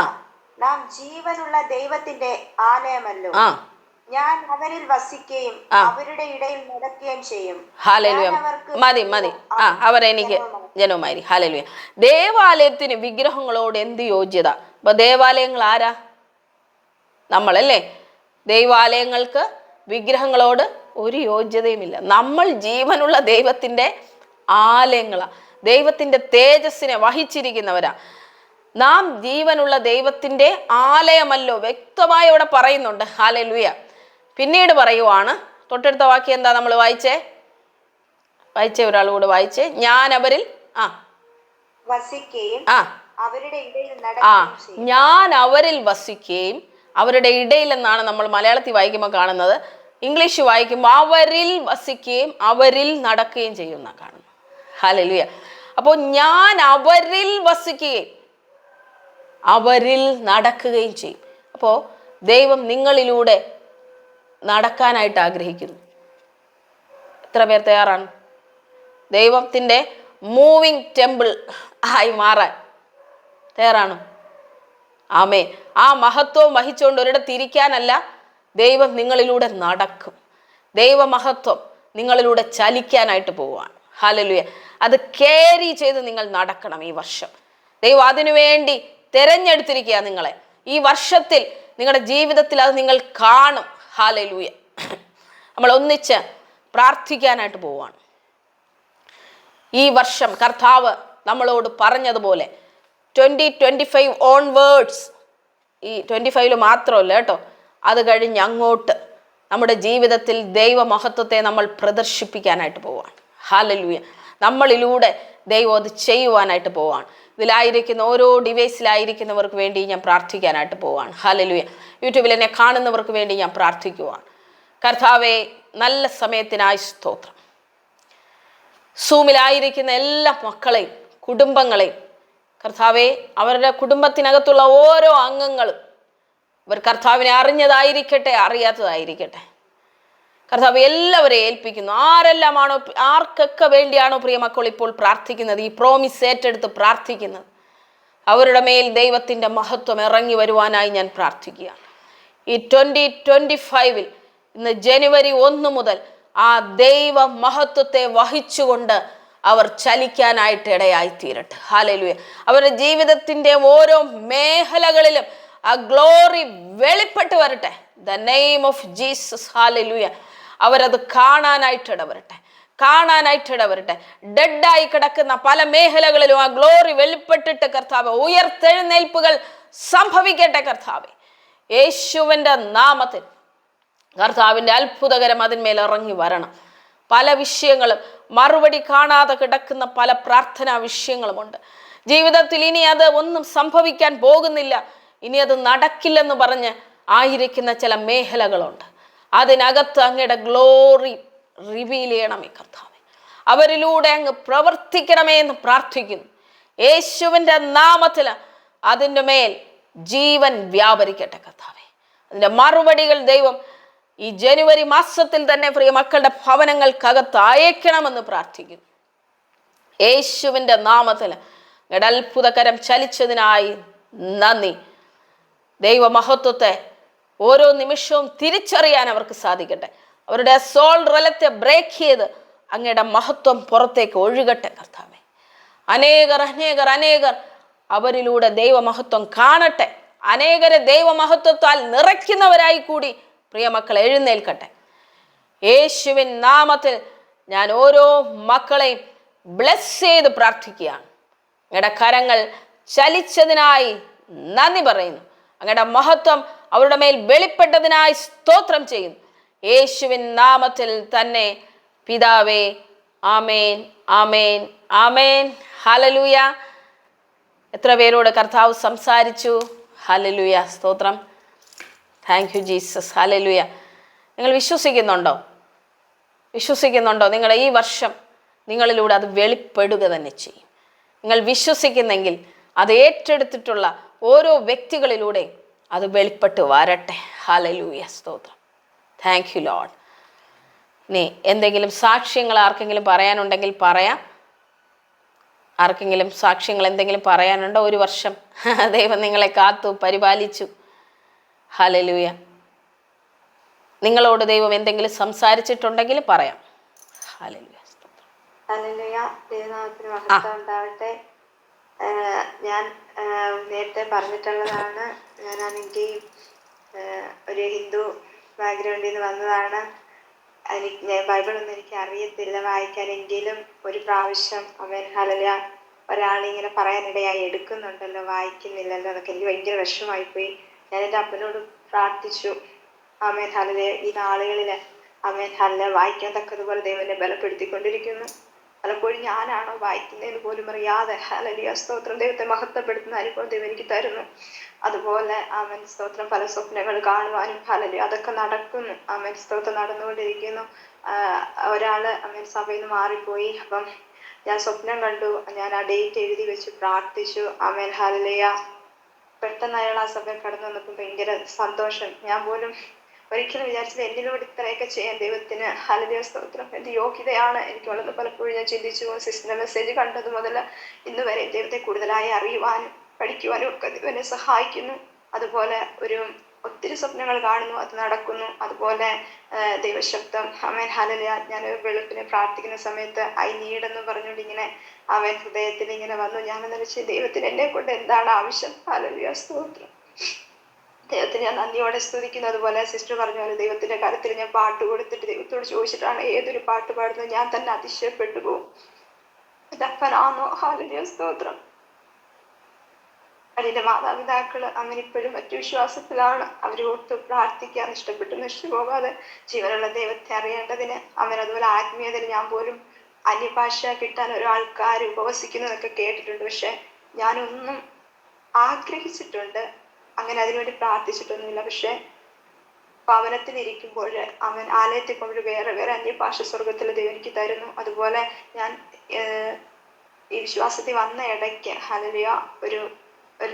നാം ജീവനുള്ള ദൈവത്തിന്റെ ആലയമല്ലോ. ഞാൻ അവരിൽ വസിക്കുകയും അവരുടെ ഇടയിൽ നടക്കുകയും ചെയ്യും. ഹല്ലേലൂയ. മതി. അവർ എനിക്ക് ജനവുമായി. ഹല്ലേലൂയ. ദേവാലയത്തിന് വിഗ്രഹങ്ങളോട് എന്ത് യോഗ്യത? അപ്പൊ ദേവാലയങ്ങൾ ആരാ? നമ്മളല്ലേ. ദൈവാലയങ്ങൾക്ക് വിഗ്രഹങ്ങളോട് ഒരു യോഗ്യതയുമില്ല. നമ്മൾ ജീവനുള്ള ദൈവത്തിൻ്റെ ആലയങ്ങളാ, ദൈവത്തിൻ്റെ തേജസ്സിനെ വഹിച്ചിരിക്കുന്നവരാ. നാം ജീവനുള്ള ദൈവത്തിൻ്റെ ആലയമല്ലോ, വ്യക്തമായി ഇവിടെ പറയുന്നുണ്ട്. ഹല്ലേലൂയ. പിന്നീട് പറയുവാണ്, തൊട്ടടുത്ത വാക്യം എന്താ നമ്മൾ വായിച്ചേ? ഒരാളോട് വായിച്ചേ. ഞാൻ അവരിൽ വസിക്കുകയും അവരുടെ ഇടയിൽ ഞാൻ അവരിൽ വസിക്കുകയും അവരുടെ ഇടയിൽ എന്നാണ് നമ്മൾ മലയാളത്തിൽ വായിക്കുമ്പോൾ കാണുന്നത്. ഇംഗ്ലീഷ് വായിക്കുമ്പോൾ അവരിൽ വസിക്കുകയും അവരിൽ നടക്കുകയും ചെയ്യുന്ന കാണുന്നു. ഹല്ലേലൂയ. അപ്പോൾ ഞാൻ അവരിൽ വസിക്കുകയും അവരിൽ നടക്കുകയും ചെയ്യും. അപ്പോൾ ദൈവം നിങ്ങളിലൂടെ നടക്കാനായിട്ട് ആഗ്രഹിക്കുന്നു. എത്ര പേർ തയ്യാറാണ് ദൈവത്തിൻ്റെ മൂവിങ് ടെമ്പിൾ ആയി മാറാൻ? തയ്യാറാണോ? ആമേ. ആ മഹത്വം വഹിച്ചുകൊണ്ട് ഒരിടത്ത് ഇരിക്കാനല്ല, ദൈവം നിങ്ങളിലൂടെ നടക്കും. ദൈവമഹത്വം നിങ്ങളിലൂടെ ചലിക്കാനായിട്ട് പോവുകയാണ്. ഹല്ലേലൂയ. അത് ക്യാരി ചെയ്ത് നിങ്ങൾ നടക്കണം. ഈ വർഷം ദൈവം അതിനുവേണ്ടി തിരഞ്ഞെടുത്തിരിക്കുക നിങ്ങളെ. ഈ വർഷത്തിൽ നിങ്ങളുടെ ജീവിതത്തിൽ അത് നിങ്ങൾ കാണും. ഹല്ലേലൂയ. നമ്മൾ ഒന്നിച്ച് പ്രാർത്ഥിക്കാനായിട്ട് പോവുകയാണ്. ഈ വർഷം കർത്താവ് നമ്മളോട് പറഞ്ഞതുപോലെ 2025 ഓൺവേർഡ്സ്, ഈ 25 മാത്രമല്ല കേട്ടോ, അത് കഴിഞ്ഞ് അങ്ങോട്ട് നമ്മുടെ ജീവിതത്തിൽ ദൈവമഹത്വത്തെ നമ്മൾ പ്രദർശിപ്പിക്കാനായിട്ട് പോവുകയാണ്. ഹല്ലേലൂയ. നമ്മളിലൂടെ ദൈവം അത് ചെയ്യുവാനായിട്ട് പോവുകയാണ്. ഇതിലായിരിക്കുന്ന ഓരോ ഡിവൈസിലായിരിക്കുന്നവർക്ക് വേണ്ടി ഞാൻ പ്രാർത്ഥിക്കാനായിട്ട് പോവുകയാണ്. ഹല്ലേലൂയ. യൂട്യൂബിൽ എന്നെ കാണുന്നവർക്ക് വേണ്ടി ഞാൻ പ്രാർത്ഥിക്കുവാണ്. കർത്താവേ, നല്ല സമയത്തിനായി സ്തോത്രം. സൂമിലായിരിക്കുന്ന എല്ലാ മക്കളെയും കുടുംബങ്ങളെയും കർത്താവേ, അവരുടെ കുടുംബത്തിനകത്തുള്ള ഓരോ അംഗങ്ങളും ഇവർ കർത്താവിനെ അറിഞ്ഞതായിരിക്കട്ടെ അറിയാത്തതായിരിക്കട്ടെ, കർത്താവ് എല്ലാവരെയും ഏൽപ്പിക്കുന്നു. ആരെല്ലാമാണോ, ആർക്കൊക്കെ വേണ്ടിയാണോ പ്രിയ മക്കൾ ഇപ്പോൾ പ്രാർത്ഥിക്കുന്നത്, ഈ പ്രോമിസ് ഏറ്റെടുത്ത് പ്രാർത്ഥിക്കുന്നത്, അവരുടെ മേൽ ദൈവത്തിൻ്റെ മഹത്വം ഇറങ്ങി വരുവാനായി ഞാൻ പ്രാർത്ഥിക്കുകയാണ്. ഈ 2025 ഇന്ന് ജനുവരി 1 മുതൽ ആ ദൈവ മഹത്വത്തെ വഹിച്ചുകൊണ്ട് അവർ ചലിക്കാനായിട്ട് ഇടയായിത്തീരട്ടെ. ഹല്ലേലൂയ. അവരുടെ ജീവിതത്തിൻ്റെ ഓരോ മേഖലകളിലും ആ ഗ്ലോറി വെളിപ്പെട്ട് വരട്ടെ. The name of Jesus. Hallelujah. അവരത് കാണാനായിട്ട് ഇടവരട്ടെ. കാണാനായിട്ട് ഇടവരട്ടെ. ഡെഡായി കിടക്കുന്ന പല മേഖലകളിലും ആ ഗ്ലോറി വെളിപ്പെട്ടിട്ട് കർത്താവ് ഉയർത്തെഴുന്നേൽപ്പുകൾ സംഭവിക്കട്ടെ കർത്താവെ. യേശുവിൻ്റെ നാമത്തിൽ കർത്താവിൻ്റെ അത്ഭുതകരം അതിന്മേൽ ഇറങ്ങി വരണം. പല വിഷയങ്ങളും മറുപടി കാണാതെ കിടക്കുന്ന പല പ്രാർത്ഥനാ വിഷയങ്ങളുമുണ്ട് ജീവിതത്തിൽ. ഇനി അത് ഒന്നും സംഭവിക്കാൻ പോകുന്നില്ല, ഇനി അത് നടക്കില്ലെന്ന് പറഞ്ഞ് ആയിരിക്കുന്ന ചില മേഖലകളുണ്ട്. അതിനകത്ത് അങ്ങയുടെ ഗ്ലോറി റിവീൽ ചെയ്യണമേ കർത്താവേ. അവരിലൂടെ അങ്ങ് പ്രവർത്തിക്കണമേ എന്ന് പ്രാർത്ഥിക്കുന്നു. യേശുവിൻ്റെ നാമത്തിൽ അതിൻ്റെ മേൽ ജീവൻ വ്യാപരിക്കട്ടെ കർത്താവേ. അതിൻ്റെ മറുപടികൾ ദൈവം ഈ ജനുവരി മാസത്തിൽ തന്നെ പ്രിയ മക്കളുടെ ഭവനങ്ങൾക്കകത്ത് അയക്കണമെന്ന് പ്രാർത്ഥിക്കുന്നു. യേശുവിൻ്റെ നാമത്തിൽ അങ്ങയുടെ അത്ഭുതകരം ചലിച്ചതിനായി നന്ദി. ദൈവമഹത്വത്തെ ഓരോ നിമിഷവും തിരിച്ചറിയാൻ അവർക്ക് സാധിക്കട്ടെ. അവരുടെ സോൾ റലത്തെ ബ്രേക്ക് ചെയ്ത് അങ്ങയുടെ മഹത്വം പുറത്തേക്ക് ഒഴുകട്ടെ കർത്താവേ. അനേകർ അനേകർ അനേകർ അവരിലൂടെ ദൈവമഹത്വം കാണട്ടെ. അനേകരെ ദൈവമഹത്വത്താൽ നിറയ്ക്കുന്നവരായി കൂടി പ്രിയമക്കൾ എഴുന്നേൽക്കട്ടെ. യേശുവിൻ നാമത്തിൽ ഞാൻ ഓരോ മക്കളെയും ബ്ലെസ് ചെയ്ത് പ്രാർത്ഥിക്കുകയാണ്. അങ്ങയുടെ കരങ്ങൾ ചലിച്ചതിനായി നന്ദി പറയുന്നു. അങ്ങയുടെ മഹത്വം അവരുടെ മേൽ വെളിപ്പെട്ടതിനായി സ്തോത്രം ചെയ്യുന്നു. യേശുവിൻ നാമത്തിൽ തന്നെ പിതാവേ, ആമേൻ, ആമേൻ, ആമേൻ. ഹല്ലേലൂയ. എത്ര പേരോട് കർത്താവ് സംസാരിച്ചു? ഹല്ലേലൂയ, സ്തോത്രം. Thank you Jesus. ഹല്ലേലൂയ. നിങ്ങൾ വിശ്വസിക്കുന്നുണ്ടോ? നിങ്ങളുടെ ഈ വർഷം നിങ്ങളിലൂടെ അത് വെളിപ്പെടുക തന്നെ ചെയ്യും. നിങ്ങൾ വിശ്വസിക്കുന്നെങ്കിൽ അത് ഏറ്റെടുത്തിട്ടുള്ള ഓരോ വ്യക്തികളിലൂടെ അത് വെളിപ്പെട്ട് വരട്ടെ. ഹല്ലേലൂയ, സ്തോത്രം. Thank you Lord. ഇനി എന്തെങ്കിലും സാക്ഷ്യങ്ങൾ ആർക്കെങ്കിലും പറയാനുണ്ടെങ്കിൽ പറയാം. ആർക്കെങ്കിലും സാക്ഷ്യങ്ങൾ എന്തെങ്കിലും പറയാനുണ്ടോ? ഒരു വർഷം ദൈവം നിങ്ങളെ കാത്തു പരിപാലിച്ചു. ഹല്ലേലൂയ. നിങ്ങളോട് ദൈവം എന്തെങ്കിലും സംസാരിച്ചിട്ടുണ്ടെങ്കിൽ പറയാം. Hallelujah, hallelujah. ദൈവനാമത്തിന് മഹത്വം ഉണ്ടാവട്ടെ. ഞാൻ നേരത്തെ പറഞ്ഞിട്ടുള്ളതാണ്, ഞാനാണെങ്കിൽ ഒരു ഹിന്ദു ബാക്ക്ഗ്രൗണ്ടിൽ നിന്ന് വന്നതാണ്. ബൈബിളൊന്നും എനിക്ക് അറിയത്തില്ല വായിക്കാനെങ്കിലും ഒരു പ്രാവശ്യം ഹല്ലേലൂയ ഒരാളിങ്ങനെ പറയാനിടയായി, എടുക്കുന്നുണ്ടല്ലോ വായിക്കുന്നില്ലല്ലോ എന്നൊക്കെ എനിക്ക് ഭയങ്കര വിഷമമായിപ്പോയി. ഞാൻ എൻ്റെ അപ്പനോട് പ്രാർത്ഥിച്ചു, ആമേൻ ഹല്ലേലൂയ ഈ നാളുകളിൽ ആമേൻ ഹല്ലേലൂയ വായിക്കാൻ തക്കതുപോലെ ദൈവം എന്നെ ബലപ്പെടുത്തിക്കൊണ്ടിരിക്കുന്നു. പലപ്പോഴും ഞാനാണോ വായിക്കുന്നതെന്ന് പോലും അറിയാതെ ഹല്ലേലൂയ സ്തോത്രം ദൈവത്തെ മഹത്വപ്പെടുത്തുന്ന അനുഭവം ദൈവം എനിക്ക് തരുന്നു. അതുപോലെ ആമേൻ സ്തോത്രം പല സ്വപ്നങ്ങൾ കാണുവാനും ഹല്ലേലൂയ അതൊക്കെ നടക്കുന്നു. ആമേൻ സ്തോത്രം നടന്നുകൊണ്ടിരിക്കുന്നു. ഒരാള് ആമേൻ സഭയിൽ നിന്ന് മാറിപ്പോയി. അപ്പം ഞാൻ സ്വപ്നം കണ്ടു, ഞാൻ ആ ഡേറ്റ് എഴുതി വെച്ച് പ്രാർത്ഥിച്ചു. Amen hallelujah. പെട്ടെന്ന് അയാൾ ആ സഭയിൽ കടന്നു വന്നപ്പോൾ ഭയങ്കര സന്തോഷം. ഞാൻ പോലും ഒരിക്കലും വിചാരിച്ചത് എന്നിലൂടെ ഇത്രയൊക്കെ ചെയ്യാൻ ദൈവത്തിന് ഹല്ലേലൂയ സ്തോത്രം എന്ത് യോഗ്യതയാണ് എനിക്കുള്ളത്. പലപ്പോഴും ഞാൻ ചിന്തിച്ചു. സിസ്റ്ററിന്റെ മെസ്സേജ് കണ്ടത് മുതൽ ഇന്ന് വരെ ദൈവത്തെ കൂടുതലായി അറിയുവാനും പഠിക്കുവാനും ഒക്കെ ദൈവം സഹായിക്കുന്നു. അതുപോലെ ഒത്തിരി സ്വപ്നങ്ങൾ കാണുന്നു, അത് നടക്കുന്നു. അതുപോലെ ദൈവശബ്ദം ആമേൻ ഹല്ലേലൂയ. ഞാൻ വെളുപ്പിനെ പ്രാർത്ഥിക്കുന്ന സമയത്ത് ഐ നീഡ് എന്ന് പറഞ്ഞുകൊണ്ട് ഇങ്ങനെ ആമേൻ ഹൃദയത്തിൽ ഇങ്ങനെ വന്നു. ഞാനെന്ന് വെച്ചാൽ ദൈവത്തിന് എന്നെ കൊണ്ട് എന്താണ് ആവശ്യം? ഹല്ലേലൂയ സ്തോത്രം. ദൈവത്തിന് ഞാൻ നന്ദിയോടെ സ്തുതിക്കുന്നു. അതുപോലെ സിസ്റ്റർ പറഞ്ഞ പോലെ ദൈവത്തിന്റെ കരത്തിൽ ഞാൻ പാട്ട് കൊടുത്തിട്ട് ദൈവത്തോട് ചോദിച്ചിട്ടാണ് ഏതൊരു പാട്ട് പാടുന്നത് ഞാൻ തന്നെ അതിശയപ്പെട്ടു പോകും. അപ്പനാണോ? ഹല്ലേലൂയ സ്തോത്രം. അതിന്റെ മാതാപിതാക്കള് അങ്ങനെ ഇപ്പോഴും മറ്റു വിശ്വാസത്തിലാണ്. അവരോട്ട് പ്രാർത്ഥിക്കാൻ ഇഷ്ടപ്പെട്ടു നശിച്ചു പോകാതെ ജീവനുള്ള ദൈവത്തെ അറിയേണ്ടതിന് അവൻ അതുപോലെ ആത്മീയതയിൽ ഞാൻ പോലും അന്യഭാഷ കിട്ടാൻ ഒരാൾക്കാർ ഉപവസിക്കുന്നതൊക്കെ കേട്ടിട്ടുണ്ട്. പക്ഷെ ഞാനൊന്നും ആഗ്രഹിച്ചിട്ടുണ്ട്, അങ്ങനെ അതിനുവേണ്ടി പ്രാർത്ഥിച്ചിട്ടൊന്നുമില്ല. പക്ഷെ ഭവനത്തിലിരിക്കുമ്പോൾ അവൻ ആലയത്തിൽ കൊണ്ട് വേറെ വേറെ അന്യഭാഷ സ്വർഗത്തിൽ ദൈവം എനിക്ക് തരുന്നു. അതുപോലെ ഞാൻ ഈ വിശ്വാസത്തിൽ വന്ന ഇടയ്ക്ക് ഹല്ലേലൂയ ഒരു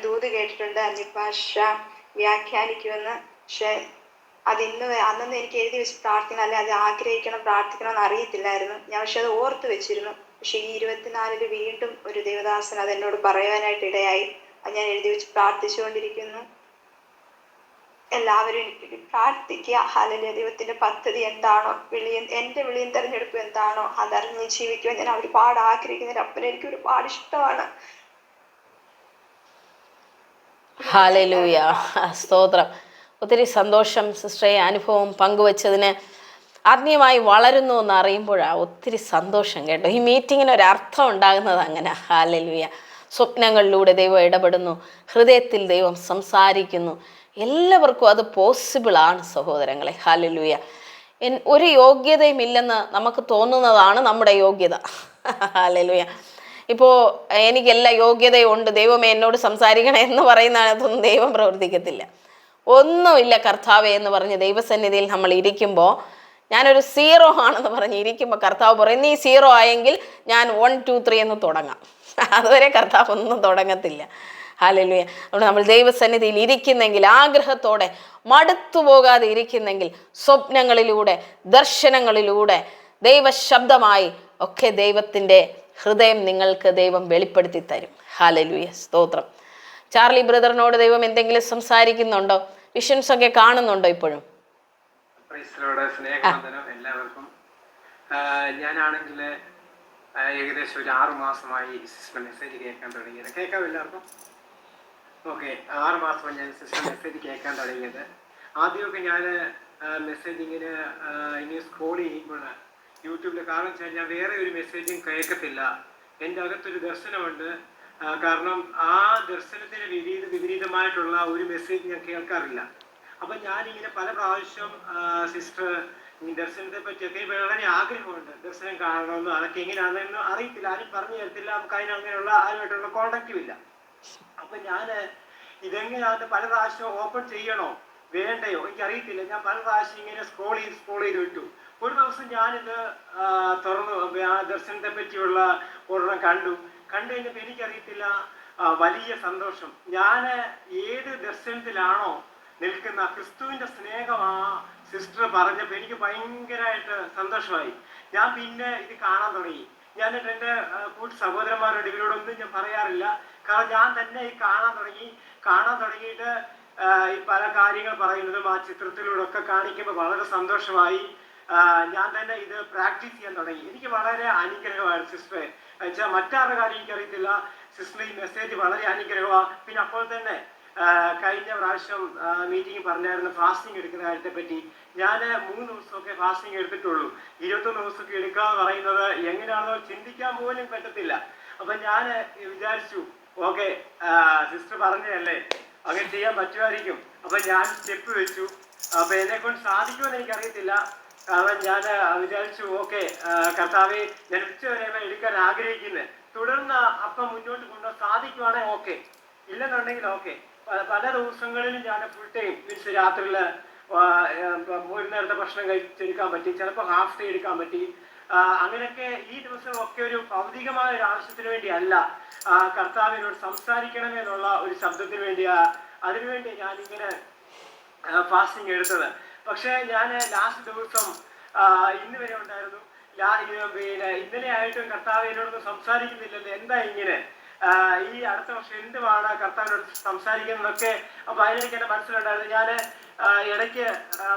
ദൂത് കേട്ടിട്ടുണ്ട്, അന്യഭാഷ വ്യാഖ്യാനിക്കുമെന്ന്. പക്ഷെ അന്നൊന്നും എനിക്ക് എഴുതി വെച്ച് പ്രാർത്ഥിക്കണം, അല്ലെ അത് ആഗ്രഹിക്കണം പ്രാർത്ഥിക്കണം എന്ന് അറിയത്തില്ലായിരുന്നു ഞാൻ. പക്ഷെ അത് ഓർത്ത് വെച്ചിരുന്നു. പക്ഷെ ഈ 24 വീണ്ടും ഒരു ദേവദാസൻ അത് എന്നോട് പറയാനായിട്ട് ഇടയായി. അത് ഞാൻ എഴുതി വെച്ച് പ്രാർത്ഥിച്ചുകൊണ്ടിരിക്കുന്നു. എല്ലാവരും എനിക്ക് പ്രാർത്ഥിക്കുക. ഹല്ലേലൂയ. ദൈവത്തിന്റെ പദ്ധതി എന്താണോ, എന്റെ വിളിയും തെരഞ്ഞെടുപ്പ് എന്താണോ അതറിഞ്ഞ് ജീവിക്കുവാൻ ഞാൻ ഒരുപാട് ആഗ്രഹിക്കുന്ന അപ്പനെ എനിക്ക് ഒരുപാട് ഇഷ്ടമാണ്. ഹല്ലേലൂയ സ്തോത്രം. ഒത്തിരി സന്തോഷം സിസ്റ്ററെ അനുഭവം പങ്കുവച്ചതിന്. ആത്മീയമായി വളരുന്നു എന്ന് അറിയുമ്പോഴാണ് ഒത്തിരി സന്തോഷം കേട്ടോ. ഈ മീറ്റിങ്ങിന് ഒരർത്ഥം ഉണ്ടാകുന്നത് അങ്ങനെ. ഹല്ലേലൂയ. സ്വപ്നങ്ങളിലൂടെ ദൈവം ഇടപെടുന്നു, ഹൃദയത്തിൽ ദൈവം സംസാരിക്കുന്നു. എല്ലാവർക്കും അത് പോസിബിളാണ് സഹോദരങ്ങളെ. ഹല്ലേലൂയ. ഒരു യോഗ്യതയും ഇല്ലെന്ന് നമുക്ക് തോന്നുന്നതാണ് നമ്മുടെ യോഗ്യത. ഹല്ലേലൂയ. ഇപ്പോൾ എനിക്കെല്ലാ യോഗ്യതയുണ്ട്, ദൈവമേ എന്നോട് സംസാരിക്കണേ എന്ന് പറയുന്നതൊന്നും ദൈവം പ്രവർത്തിക്കത്തില്ല. ഒന്നുമില്ല കർത്താവേ എന്ന് പറഞ്ഞ് ദൈവസന്നിധിയിൽ നമ്മൾ ഇരിക്കുമ്പോൾ, ഞാനൊരു 0 ആണെന്ന് പറഞ്ഞ് ഇരിക്കുമ്പോൾ കർത്താവ് പറയും നീ 0 ആയെങ്കിൽ ഞാൻ 1 2 3 എന്ന് തുടങ്ങാം. അതുവരെ കർത്താവ് ഒന്നും തുടങ്ങത്തില്ല. ഹല്ലേലൂയ. അതുകൊണ്ട് നമ്മൾ ദൈവസന്നിധിയിൽ ഇരിക്കുന്നെങ്കിൽ, ആഗ്രഹത്തോടെ മടുത്തു പോകാതെ ഇരിക്കുന്നെങ്കിൽ, സ്വപ്നങ്ങളിലൂടെ ദർശനങ്ങളിലൂടെ ദൈവശബ്ദമായി ഒക്കെ ദൈവത്തിൻ്റെ ഹൃദയം നിങ്ങൾക്ക് ദൈവം വെളിപ്പെടുത്തി തരും. ഹല്ലേലൂയ. സ്തോത്രം. ചാർലി ബ്രദറിനോട് ദൈവം എന്തെങ്കിലും സംസാരിക്കുന്നുണ്ടോ? വിഷൻസ് ഒക്കെ കാണുന്നുണ്ടോ ഇപ്പോഴും? സ്നേഹവന്ദനം എല്ലാവർക്കും. ഞാനാണെങ്കിൽ ഏകദേശം ഒരു 6 മാസമായി സിസ്റ്റർ മെസ്സേജ് കേൾക്കാൻ തുടങ്ങിയത്. കേൾക്കാം എല്ലാവർക്കും? ഓക്കെ. 6 മാസമായി ഞാൻ സിസ്റ്റർ മെസ്സേജ് കേൾക്കാൻ തുടങ്ങിയത്. ആദ്യമൊക്കെ ഞാൻ മെസ്സേജ് ഇങ്ങനെ സ്ക്രോൾ ചെയ്യുമ്പോൾ യൂട്യൂബിൽ, കാരണം വെച്ചാൽ ഞാൻ വേറെ ഒരു മെസ്സേജും കേൾക്കത്തില്ല. എൻ്റെ അകത്തൊരു ദർശനമുണ്ട്. കാരണം ആ ദർശനത്തിന് വിപരീതമായിട്ടുള്ള ഒരു മെസ്സേജ് ഞാൻ കേൾക്കാറില്ല. അപ്പം ഞാനിങ്ങനെ പല പ്രാവശ്യം സിസ്റ്റർ ഈ ദർശനത്തെ പറ്റിയൊക്കെ വളരെ ആഗ്രഹമുണ്ട്, ദർശനം കാണണമെന്നും അതൊക്കെ എങ്ങനെയാണെന്നും അറിയത്തില്ല, ആരും പറഞ്ഞു തരത്തില്ല, നമുക്ക് അതിനങ്ങനെയുള്ള ആരുമായിട്ടുള്ള കോണ്ടാക്റ്റും ഇല്ല. അപ്പം ഞാൻ ഇതെങ്ങനെയാണെന്ന് പല പ്രാവശ്യം ഓപ്പൺ ചെയ്യണോ വേണ്ടയോ എനിക്കറിയത്തില്ല. ഞാൻ പല പ്രാവശ്യം ഇങ്ങനെ സ്ക്രോൾ ചെയ്ത് വിട്ടു. ഒരു ദിവസം ഞാനിത് തുറന്നു ആ ദർശനത്തെ പറ്റിയുള്ള ഒരെണ്ണം കണ്ടു കഴിഞ്ഞപ്പോൾ എനിക്കറിയത്തില്ല, വലിയ സന്തോഷം. ഞാൻ ഏത് ദർശനത്തിലാണോ നിൽക്കുന്ന ക്രിസ്തുവിന്റെ സ്നേഹം ആ സിസ്റ്റർ പറഞ്ഞപ്പോൾ എനിക്ക് ഭയങ്കരമായിട്ട് സന്തോഷമായി. ഞാൻ പിന്നെ ഇത് കാണാൻ തുടങ്ങി. ഞാൻ എൻ്റെ കൂട്ടു സഹോദരന്മാരോട് ഇവരോടൊന്നും ഞാൻ പറയാറില്ല, കാരണം ഞാൻ തന്നെ ഈ കാണാൻ തുടങ്ങിയിട്ട് ഈ പല കാര്യങ്ങൾ പറയുന്നതും ആ ചിത്രത്തിലൂടെ ഒക്കെ കാണിക്കുമ്പോൾ വളരെ സന്തോഷമായി. ഞാൻ തന്നെ ഇത് പ്രാക്ടീസ് ചെയ്യാൻ തുടങ്ങി. എനിക്ക് വളരെ അനുഗ്രഹമാണ് സിസ്റ്ററെ. വെച്ചാൽ മറ്റാരുടെ കാര്യം എനിക്കറിയത്തില്ല, സിസ്റ്റർ ഈ മെസ്സേജ് വളരെ അനുഗ്രഹമാണ്. പിന്നെ അപ്പോൾ തന്നെ കഴിഞ്ഞ പ്രാവശ്യം മീറ്റിംഗ് പറഞ്ഞായിരുന്നു ഫാസ്റ്റിംഗ് എടുക്കുന്ന കാര്യത്തെ പറ്റി. ഞാൻ 3 ദിവസമൊക്കെ ഫാസ്റ്റിംഗ് എടുത്തിട്ടുള്ളൂ. 21 ദിവസമൊക്കെ എടുക്കുക എന്ന് പറയുന്നത് എങ്ങനെയാണെന്നോ ചിന്തിക്കാൻ പോലും പറ്റത്തില്ല. അപ്പം ഞാൻ വിചാരിച്ചു ഓക്കെ സിസ്റ്റർ പറഞ്ഞതല്ലേ, അങ്ങനെ ചെയ്യാൻ പറ്റുമായിരിക്കും. അപ്പം ഞാൻ സ്റ്റെപ്പ് വെച്ചു. അപ്പം എന്നെക്കൊണ്ട് സാധിക്കുമെന്ന് എനിക്കറിയത്തില്ല, കാരണം ഞാൻ വിചാരിച്ചു ഓക്കെ കർത്താവെ ഞാൻ ഉച്ചവരെ എടുക്കാൻ ആഗ്രഹിക്കുന്നത്, തുടർന്ന് അപ്പം മുന്നോട്ട് കൊണ്ടുപോകാൻ സാധിക്കുവാണെങ്കിൽ ഓക്കെ, ഇല്ലെന്നുണ്ടെങ്കിൽ ഓക്കെ. പല ദിവസങ്ങളിലും ഞാൻ ഫുൾ ടൈം മീൻസ് രാത്രിയിൽ ഒരു നേരത്തെ ഭക്ഷണം കഴിച്ചെടുക്കാൻ പറ്റി, ചിലപ്പോൾ ഹാഫ് ഡേ എടുക്കാൻ പറ്റി. അങ്ങനെയൊക്കെ ഈ ദിവസമൊക്കെ ഒരു ഭൗതികമായ ഒരു ആവശ്യത്തിന് വേണ്ടിയല്ല, കർത്താവിനോട് സംസാരിക്കണമെന്നുള്ള ഒരു ശബ്ദത്തിന് വേണ്ടിയാ, അതിനുവേണ്ടി ഞാനിങ്ങനെ ഫാസ്റ്റിംഗ് എടുത്തത്. പക്ഷേ ഞാൻ ലാസ്റ്റ് ദിവസം ഇന്ന് വരെ ഉണ്ടായിരുന്നു. പിന്നെ ഇന്നലെ ആയിട്ടും കർത്താവിനോടൊന്നും സംസാരിക്കുന്നില്ലല്ലോ, എന്താ ഇങ്ങനെ, ഈ അടുത്ത വർഷം എന്തുമാണ് കർത്താവിനോട് സംസാരിക്കുന്നതൊക്കെ. അപ്പോൾ അതിനെനിക്ക് എൻ്റെ മനസ്സിലുണ്ടായിരുന്നു. ഞാൻ ഇടയ്ക്ക്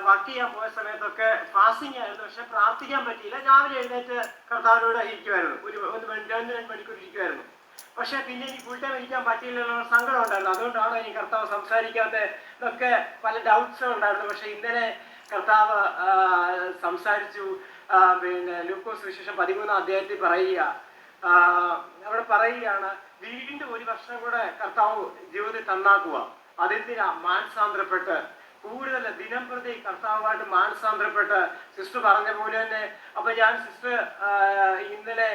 വർക്ക് ചെയ്യാൻ പോയ സമയത്തൊക്കെ ഫാസ്റ്റിംഗ് ആയിരുന്നു, പക്ഷെ പ്രാർത്ഥിക്കാൻ പറ്റിയില്ല. രാവിലെ എഴുന്നേറ്റ് കർത്താവിനോട് ഇരിക്കുമായിരുന്നു, 1-2 മണിക്കൂർ ഇരിക്കുമായിരുന്നു. പക്ഷെ പിന്നെ എനിക്ക് ഫുൾ ടൈം ഇരിക്കാൻ പറ്റിയില്ലെന്നുള്ള സങ്കടം ഉണ്ടായിരുന്നു. അതുകൊണ്ടാണ് എനിക്ക് കർത്താവ് സംസാരിക്കാത്ത ഇതൊക്കെ പല ഡൗട്ട്സും ഉണ്ടായിരുന്നു. പക്ഷെ ഇന്നലെ കർത്താവ് സംസാരിച്ചു. പിന്നെ ലൂക്കോസ് വിശേഷം 13-ാം അധ്യായത്തിൽ അവിടെ പറയുകയാണ്, വീണ്ടും 1 വർഷം കൂടെ കർത്താവ് ജീവിതത്തിൽ തന്നാക്കുക. അതെന്തിനാ? മാനസാന്തരപ്പെട്ട് കൂടുതൽ ദിനം പ്രതി കർത്താവുമായിട്ട് മാനസാന്തരപ്പെട്ട് സിസ്റ്റർ പറഞ്ഞ പോലെ തന്നെ. അപ്പൊ ഞാൻ സിസ്റ്റർ ഇന്നലെ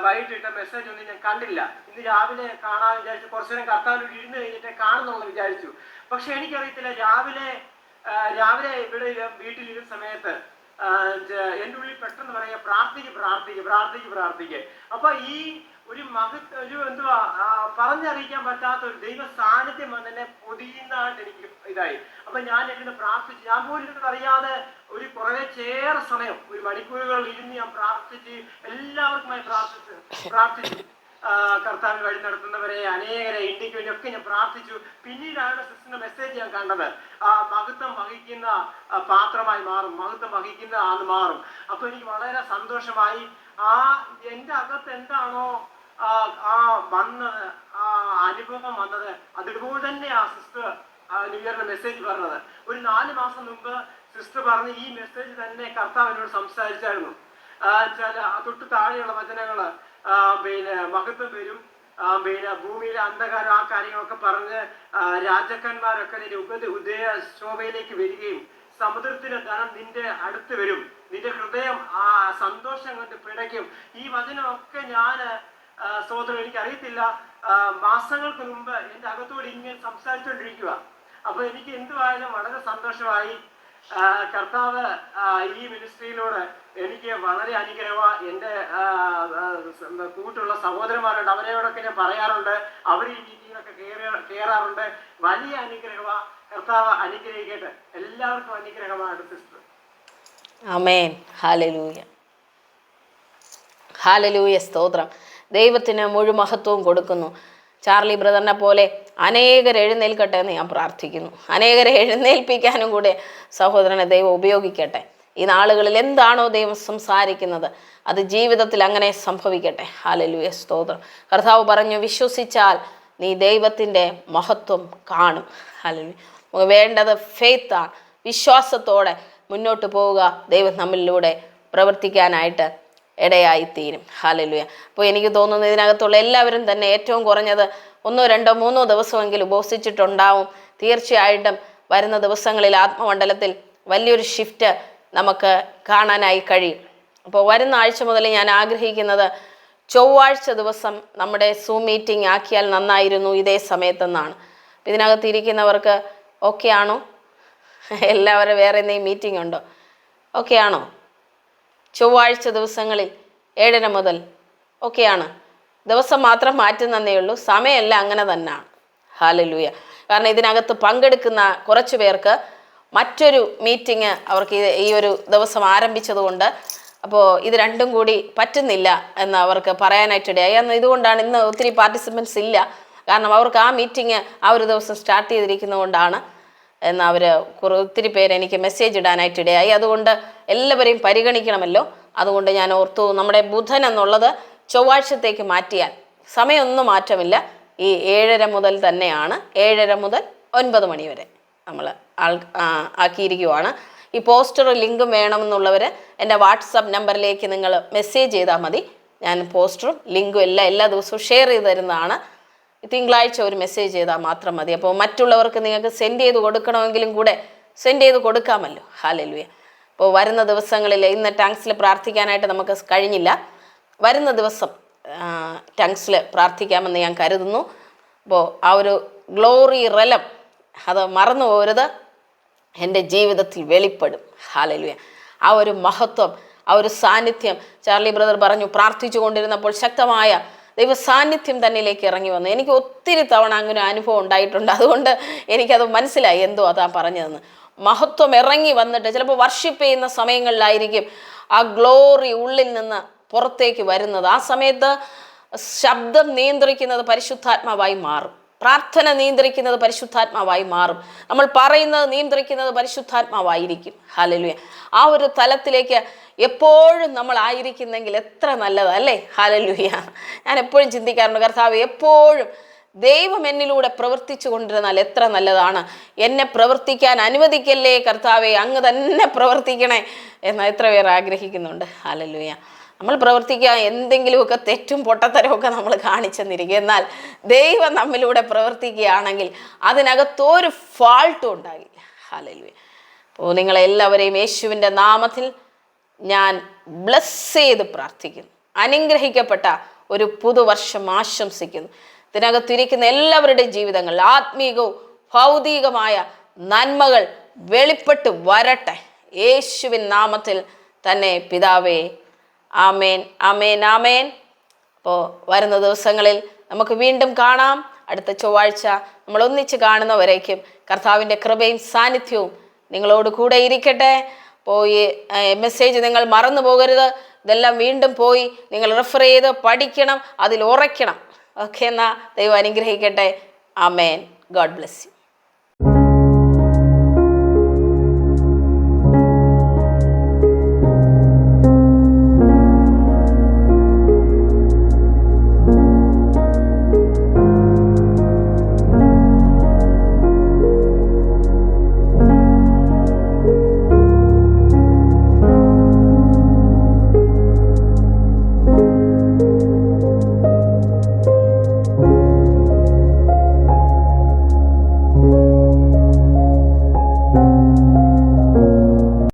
വൈകിട്ടിട്ട മെസ്സേജ് ഒന്നും ഞാൻ കണ്ടില്ല. ഇന്ന് രാവിലെ കാണാൻ വിചാരിച്ചു, കുറച്ചു നേരം കർത്താവിനോട് ഇരുന്ന് കഴിഞ്ഞിട്ട് കാണുന്നുള്ളൂ വിചാരിച്ചു. പക്ഷെ എനിക്കറിയത്തില്ല, രാവിലെ ഇവിടെ വീട്ടിലിരുന്ന സമയത്ത് എൻ്റെ ഉള്ളിൽ പെട്ടെന്ന് പറയാ പ്രാർത്ഥിക്കുക. അപ്പൊ ഈ ഒരു എന്തുവാ പറഞ്ഞറിയിക്കാൻ പറ്റാത്ത ഒരു ദൈവ സാന്നിധ്യം തന്നെ പൊതിയുന്നതായിട്ട് എനിക്ക് ഇതായി. അപ്പൊ ഞാൻ ഇരുന്ന് പ്രാർത്ഥിച്ചു. ഞാൻ പോലും ഇരുന്ന് അറിയാതെ ഒരു കുറേയേറെ സമയം, 1 മണിക്കൂറുകൾ ഇരുന്ന് ഞാൻ പ്രാർത്ഥിച്ച് എല്ലാവർക്കുമായി പ്രാർത്ഥിച്ചു. കർത്താവിന് വഴി നടത്തുന്നവരെ, അനേകരെ, ഇന്ത്യക്ക് വേണ്ടിയൊക്കെ ഞാൻ പ്രാർത്ഥിച്ചു. പിന്നീടാണ് സിസ്റ്ററിന്റെ മെസ്സേജ് ഞാൻ കണ്ടത്. ആ മഹത്വം വഹിക്കുന്ന പാത്രമായി മാറും, മഹത്വം വഹിക്കുന്ന ആള് മാറും. അപ്പൊ എനിക്ക് വളരെ സന്തോഷമായി. എൻ്റെ അകത്ത് എന്താണോ വന്നത്, അനുഭവം വന്നത്, അതുപോലെ തന്നെ ആ സിസ്റ്റർ ന്യൂ ഇയറിന്റെ മെസ്സേജ് പറഞ്ഞത്. ഒരു 4 മാസം മുമ്പ് സിസ്റ്റർ പറഞ്ഞ ഈ മെസ്സേജ് തന്നെ കർത്താവ് എന്നോട് സംസാരിച്ചായിരുന്നു. ചില തൊട്ട് താഴെയുള്ള വചനങ്ങള് പിന്നെ മഹത്വം വരും, പിന്നെ ഭൂമിയിലെ അന്ധകാരം, ആ കാര്യങ്ങളൊക്കെ പറഞ്ഞ് രാജാക്കന്മാരൊക്കെ നിന്റെ ഉദയ ശോഭയിലേക്ക് വരികയും സമുദ്രത്തിന്റെ ധനം നിന്റെ അടുത്ത് വരും, നിന്റെ ഹൃദയം ആ സന്തോഷം കൊണ്ട് പിടയ്ക്കും. ഈ വചനമൊക്കെ ഞാൻ സഹോദരൻ എനിക്കറിയത്തില്ല, മാസങ്ങൾക്ക് മുമ്പ് എൻ്റെ അകത്തോട് ഇങ്ങനെ സംസാരിച്ചുകൊണ്ടിരിക്കുക. അപ്പൊ എനിക്ക് എന്തുവായാലും വളരെ സന്തോഷമായി. കർത്താവ് ഈ മിനിസ്ട്രിയിലൂടെ എനിക്ക് വളരെ അനുഗ്രഹമാണ്. എൻ്റെ കൂട്ടുള്ള സഹോദരന്മാരുണ്ട്, അവരോടൊക്കെ ഞാൻ പറയാറുണ്ട്, അവർ ഈ മീറ്റിങ്ങിലൊക്കെ കയറാറുണ്ട്. വലിയ അനുഗ്രഹമാണ്. കർത്താവ് അനുഗ്രഹിക്കട്ടെ, എല്ലാവർക്കും അനുഗ്രഹമാണ് സിസ്റ്റർ. ആമേൻ. ഹല്ലേലൂയ, ഹല്ലേലൂയ, സ്തോത്രം. ദൈവത്തിന് മുഴുവൻ മഹത്വവും കൊടുക്കുന്നു. ചാർലി ബ്രദറിനെ പോലെ അനേകർ എഴുന്നേൽക്കട്ടെ എന്ന് ഞാൻ പ്രാർത്ഥിക്കുന്നു. അനേകരെ എഴുന്നേൽപ്പിക്കാനും കൂടെ സഹോദരനെ ദൈവം ഉപയോഗിക്കട്ടെ. ഈ നാളുകളിൽ എന്താണോ ദൈവം സംസാരിക്കുന്നത് അത് ജീവിതത്തിൽ അങ്ങനെ സംഭവിക്കട്ടെ. ഹല്ലേലൂയ, സ്തോത്രം. കർത്താവ് പറഞ്ഞു, വിശ്വസിച്ചാൽ നീ ദൈവത്തിൻ്റെ മഹത്വം കാണും. ഹല്ലേലൂയ. നമുക്ക് വേണ്ടത് ഫെയ്ത്താണ്. വിശ്വാസത്തോടെ മുന്നോട്ട് പോവുക. ദൈവം നമ്മളിലൂടെ പ്രവർത്തിക്കാനായിട്ട് ഇടയായിത്തീരും. ഹല്ലേലൂയ. അപ്പോൾ എനിക്ക് തോന്നുന്നു ഇതിനകത്തുള്ള എല്ലാവരും തന്നെ ഏറ്റവും കുറഞ്ഞത് 1, 2, 3 ദിവസമെങ്കിലും ഉപവസിച്ചിട്ടുണ്ടാവും. തീർച്ചയായിട്ടും വരുന്ന ദിവസങ്ങളിൽ ആത്മമണ്ഡലത്തിൽ വലിയൊരു ഷിഫ്റ്റ് നമുക്ക് കാണാനായി കഴിയും. അപ്പോൾ വരുന്ന ആഴ്ച മുതൽ ഞാൻ ആഗ്രഹിക്കുന്നത് ചൊവ്വാഴ്ച ദിവസം നമ്മുടെ സൂം മീറ്റിംഗ് ആക്കിയാൽ നന്നായിരുന്നു ഇതേ സമയത്തെന്നാണ്. ഇതിനകത്ത് ഇരിക്കുന്നവർക്ക് ഓക്കെ ആണോ? എല്ലാവരും വേറെ എന്തെങ്കിലും മീറ്റിംഗ് ഉണ്ടോ? ഓക്കെ ആണോ? ചൊവ്വാഴ്ച ദിവസങ്ങളിൽ 7:30 മുതൽ ഓക്കെയാണ്. ദിവസം മാത്രം മാറ്റുന്നതേ ഉള്ളൂ, സമയമെല്ലാം അങ്ങനെ തന്നെയാണ്. ഹല്ലേലൂയ. കാരണം ഇതിനകത്ത് പങ്കെടുക്കുന്ന കുറച്ച് പേർക്ക് മറ്റൊരു മീറ്റിംഗ് അവർക്ക് ഈ ഒരു ദിവസം ആരംഭിച്ചതുകൊണ്ട് അപ്പോൾ ഇത് രണ്ടും കൂടി പറ്റുന്നില്ല എന്ന് അവർക്ക് പറയാനായിട്ടിടയായി. അന്ന് ഇതുകൊണ്ടാണ് ഇന്ന് ഒത്തിരി പാർട്ടിസിപ്പൻസ് ഇല്ല. കാരണം അവർക്ക് ആ മീറ്റിംഗ് ആ ഒരു ദിവസം സ്റ്റാർട്ട് ചെയ്തിരിക്കുന്നതുകൊണ്ടാണ് എന്ന് അവർ ഒത്തിരി പേര് എനിക്ക് മെസ്സേജ് ഇടാനായിട്ടിടയായി. അതുകൊണ്ട് എല്ലാവരെയും പരിഗണിക്കണമല്ലോ. അതുകൊണ്ട് ഞാൻ ഓർത്തു, നമ്മുടെ ബുധൻ എന്നുള്ളത് ചൊവ്വാഴ്ചത്തേക്ക് മാറ്റിയാൽ സമയമൊന്നും മാറ്റമില്ല. ഈ 7:30 മുതൽ തന്നെയാണ്, 7:30 മുതൽ 9 മണി വരെ നമ്മൾ ആക്കിയിരിക്കുവാണ്. ഈ പോസ്റ്റർ ലിങ്കും വേണമെന്നുള്ളവർ എൻ്റെ വാട്സപ്പ് നമ്പറിലേക്ക് നിങ്ങൾ മെസ്സേജ് ചെയ്താൽ മതി. ഞാൻ പോസ്റ്ററും ലിങ്കും എല്ലാ ദിവസവും ഷെയർ ചെയ്ത് തരുന്നതാണ്. തിങ്കളാഴ്ച ഒരു മെസ്സേജ് ചെയ്താൽ മാത്രം മതി. അപ്പോൾ മറ്റുള്ളവർക്ക് നിങ്ങൾക്ക് സെൻഡ് ചെയ്ത് കൊടുക്കണമെങ്കിലും കൂടെ സെൻഡ് ചെയ്ത് കൊടുക്കാമല്ലോ. ഹല്ലേലൂയ. അപ്പോൾ വരുന്ന ദിവസങ്ങളിൽ ഇന്ന് ടങ്സിൽ പ്രാർത്ഥിക്കാനായിട്ട് നമുക്ക് കഴിഞ്ഞില്ല. വരുന്ന ദിവസം ടങ്സിൽ പ്രാർത്ഥിക്കാമെന്ന് ഞാൻ കരുതുന്നു. അപ്പോൾ ആ ഒരു ഗ്ലോറി റെലം അത് മറന്നു പോകരുത്, എൻ്റെ ജീവിതത്തിൽ വെളിപ്പെടും. ഹല്ലേലൂയ. ആ ഒരു മഹത്വം, ആ ഒരു സാന്നിധ്യം. ചാർലി ബ്രദർ പറഞ്ഞു, പ്രാർത്ഥിച്ചു കൊണ്ടിരുന്നപ്പോൾ ശക്തമായ ദൈവ സാന്നിധ്യം തന്നിലേക്ക് ഇറങ്ങി വന്നു. എനിക്ക് ഒത്തിരി തവണ അങ്ങനെ അനുഭവം ഉണ്ടായിട്ടുണ്ട്. അതുകൊണ്ട് എനിക്കത് മനസ്സിലായി എന്തോ അതാ പറഞ്ഞതെന്ന്. മഹത്വം ഇറങ്ങി വന്നിട്ട് ചിലപ്പോൾ വർഷിപ്പ് ചെയ്യുന്ന സമയങ്ങളിലായിരിക്കും ആ ഗ്ലോറി ഉള്ളിൽ നിന്ന് പുറത്തേക്ക് വരുന്നത്. ആ സമയത്ത് ശബ്ദം നിയന്ത്രിക്കുന്നത് പരിശുദ്ധാത്മാവായി മാറും. പ്രാർത്ഥന നിയന്ത്രിക്കുന്നത് പരിശുദ്ധാത്മാവായി മാറും. നമ്മൾ പറയുന്നത് നിയന്ത്രിക്കുന്നത് പരിശുദ്ധാത്മാവായിരിക്കും. ഹല്ലേലൂയ. ആ ഒരു തലത്തിലേക്ക് എപ്പോഴും നമ്മൾ ആയിരിക്കുന്നെങ്കിൽ എത്ര നല്ലതല്ലേ? ഹല്ലേലൂയ. ഞാൻ എപ്പോഴും ചിന്തിക്കാറുണ്ട്, കർത്താവ് എപ്പോഴും ദൈവം എന്നിലൂടെ പ്രവർത്തിച്ചു കൊണ്ടിരുന്നാൽ എത്ര നല്ലതാണ്. എന്നെ പ്രവർത്തിക്കാൻ അനുവദിക്കല്ലേ കർത്താവെ, അങ്ങ് തന്നെ പ്രവർത്തിക്കണേ എന്ന് എത്ര പേർ ആഗ്രഹിക്കുന്നുണ്ട്. ഹല്ലേലൂയ. നമ്മൾ പ്രവർത്തിക്കാൻ എന്തെങ്കിലുമൊക്കെ തെറ്റും പൊട്ടത്തരമൊക്കെ നമ്മൾ കാണിച്ചെന്നിരിക്കും. എന്നാൽ ദൈവം നമ്മിലൂടെ പ്രവർത്തിക്കുകയാണെങ്കിൽ അതിനകത്തൊരു ഫാൾട്ടും ഉണ്ടാകില്ല. ഹല്ലേലൂയ. അപ്പോൾ നിങ്ങളെല്ലാവരെയും യേശുവിൻ്റെ നാമത്തിൽ ഞാൻ ബ്ലസ് ചെയ്ത് പ്രാർത്ഥിക്കുന്നു. അനുഗ്രഹിക്കപ്പെട്ട ഒരു പുതുവർഷം ആശംസിക്കുന്നു. ഇതിനകത്തിരിക്കുന്ന എല്ലാവരുടെയും ജീവിതങ്ങളിൽ ആത്മീകവും ഭൗതികമായ നന്മകൾ വെളിപ്പെട്ട് വരട്ടെ. യേശുവിൻ നാമത്തിൽ തന്നെ പിതാവേ, ആമേൻ, ആമേൻ, ആമേൻ. അപ്പോൾ വരുന്ന ദിവസങ്ങളിൽ നമുക്ക് വീണ്ടും കാണാം. അടുത്ത ചൊവ്വാഴ്ച നമ്മൾ ഒന്നിച്ച് കാണുന്നവരേക്കും കർത്താവിൻ്റെ കൃപയും സാന്നിധ്യവും നിങ്ങളോട് കൂടെ ഇരിക്കട്ടെ. പോയി മെസ്സേജ് നിങ്ങൾ മറന്നു പോകരുത്. ഇതെല്ലാം വീണ്ടും പോയി നിങ്ങൾ റെഫർ ചെയ്ത് പഠിക്കണം, അതിൽ ഉറയ്ക്കണം. ഓക്കെ, എന്നാൽ ദൈവം അനുഗ്രഹിക്കട്ടെ. ആമേൻ. God bless U.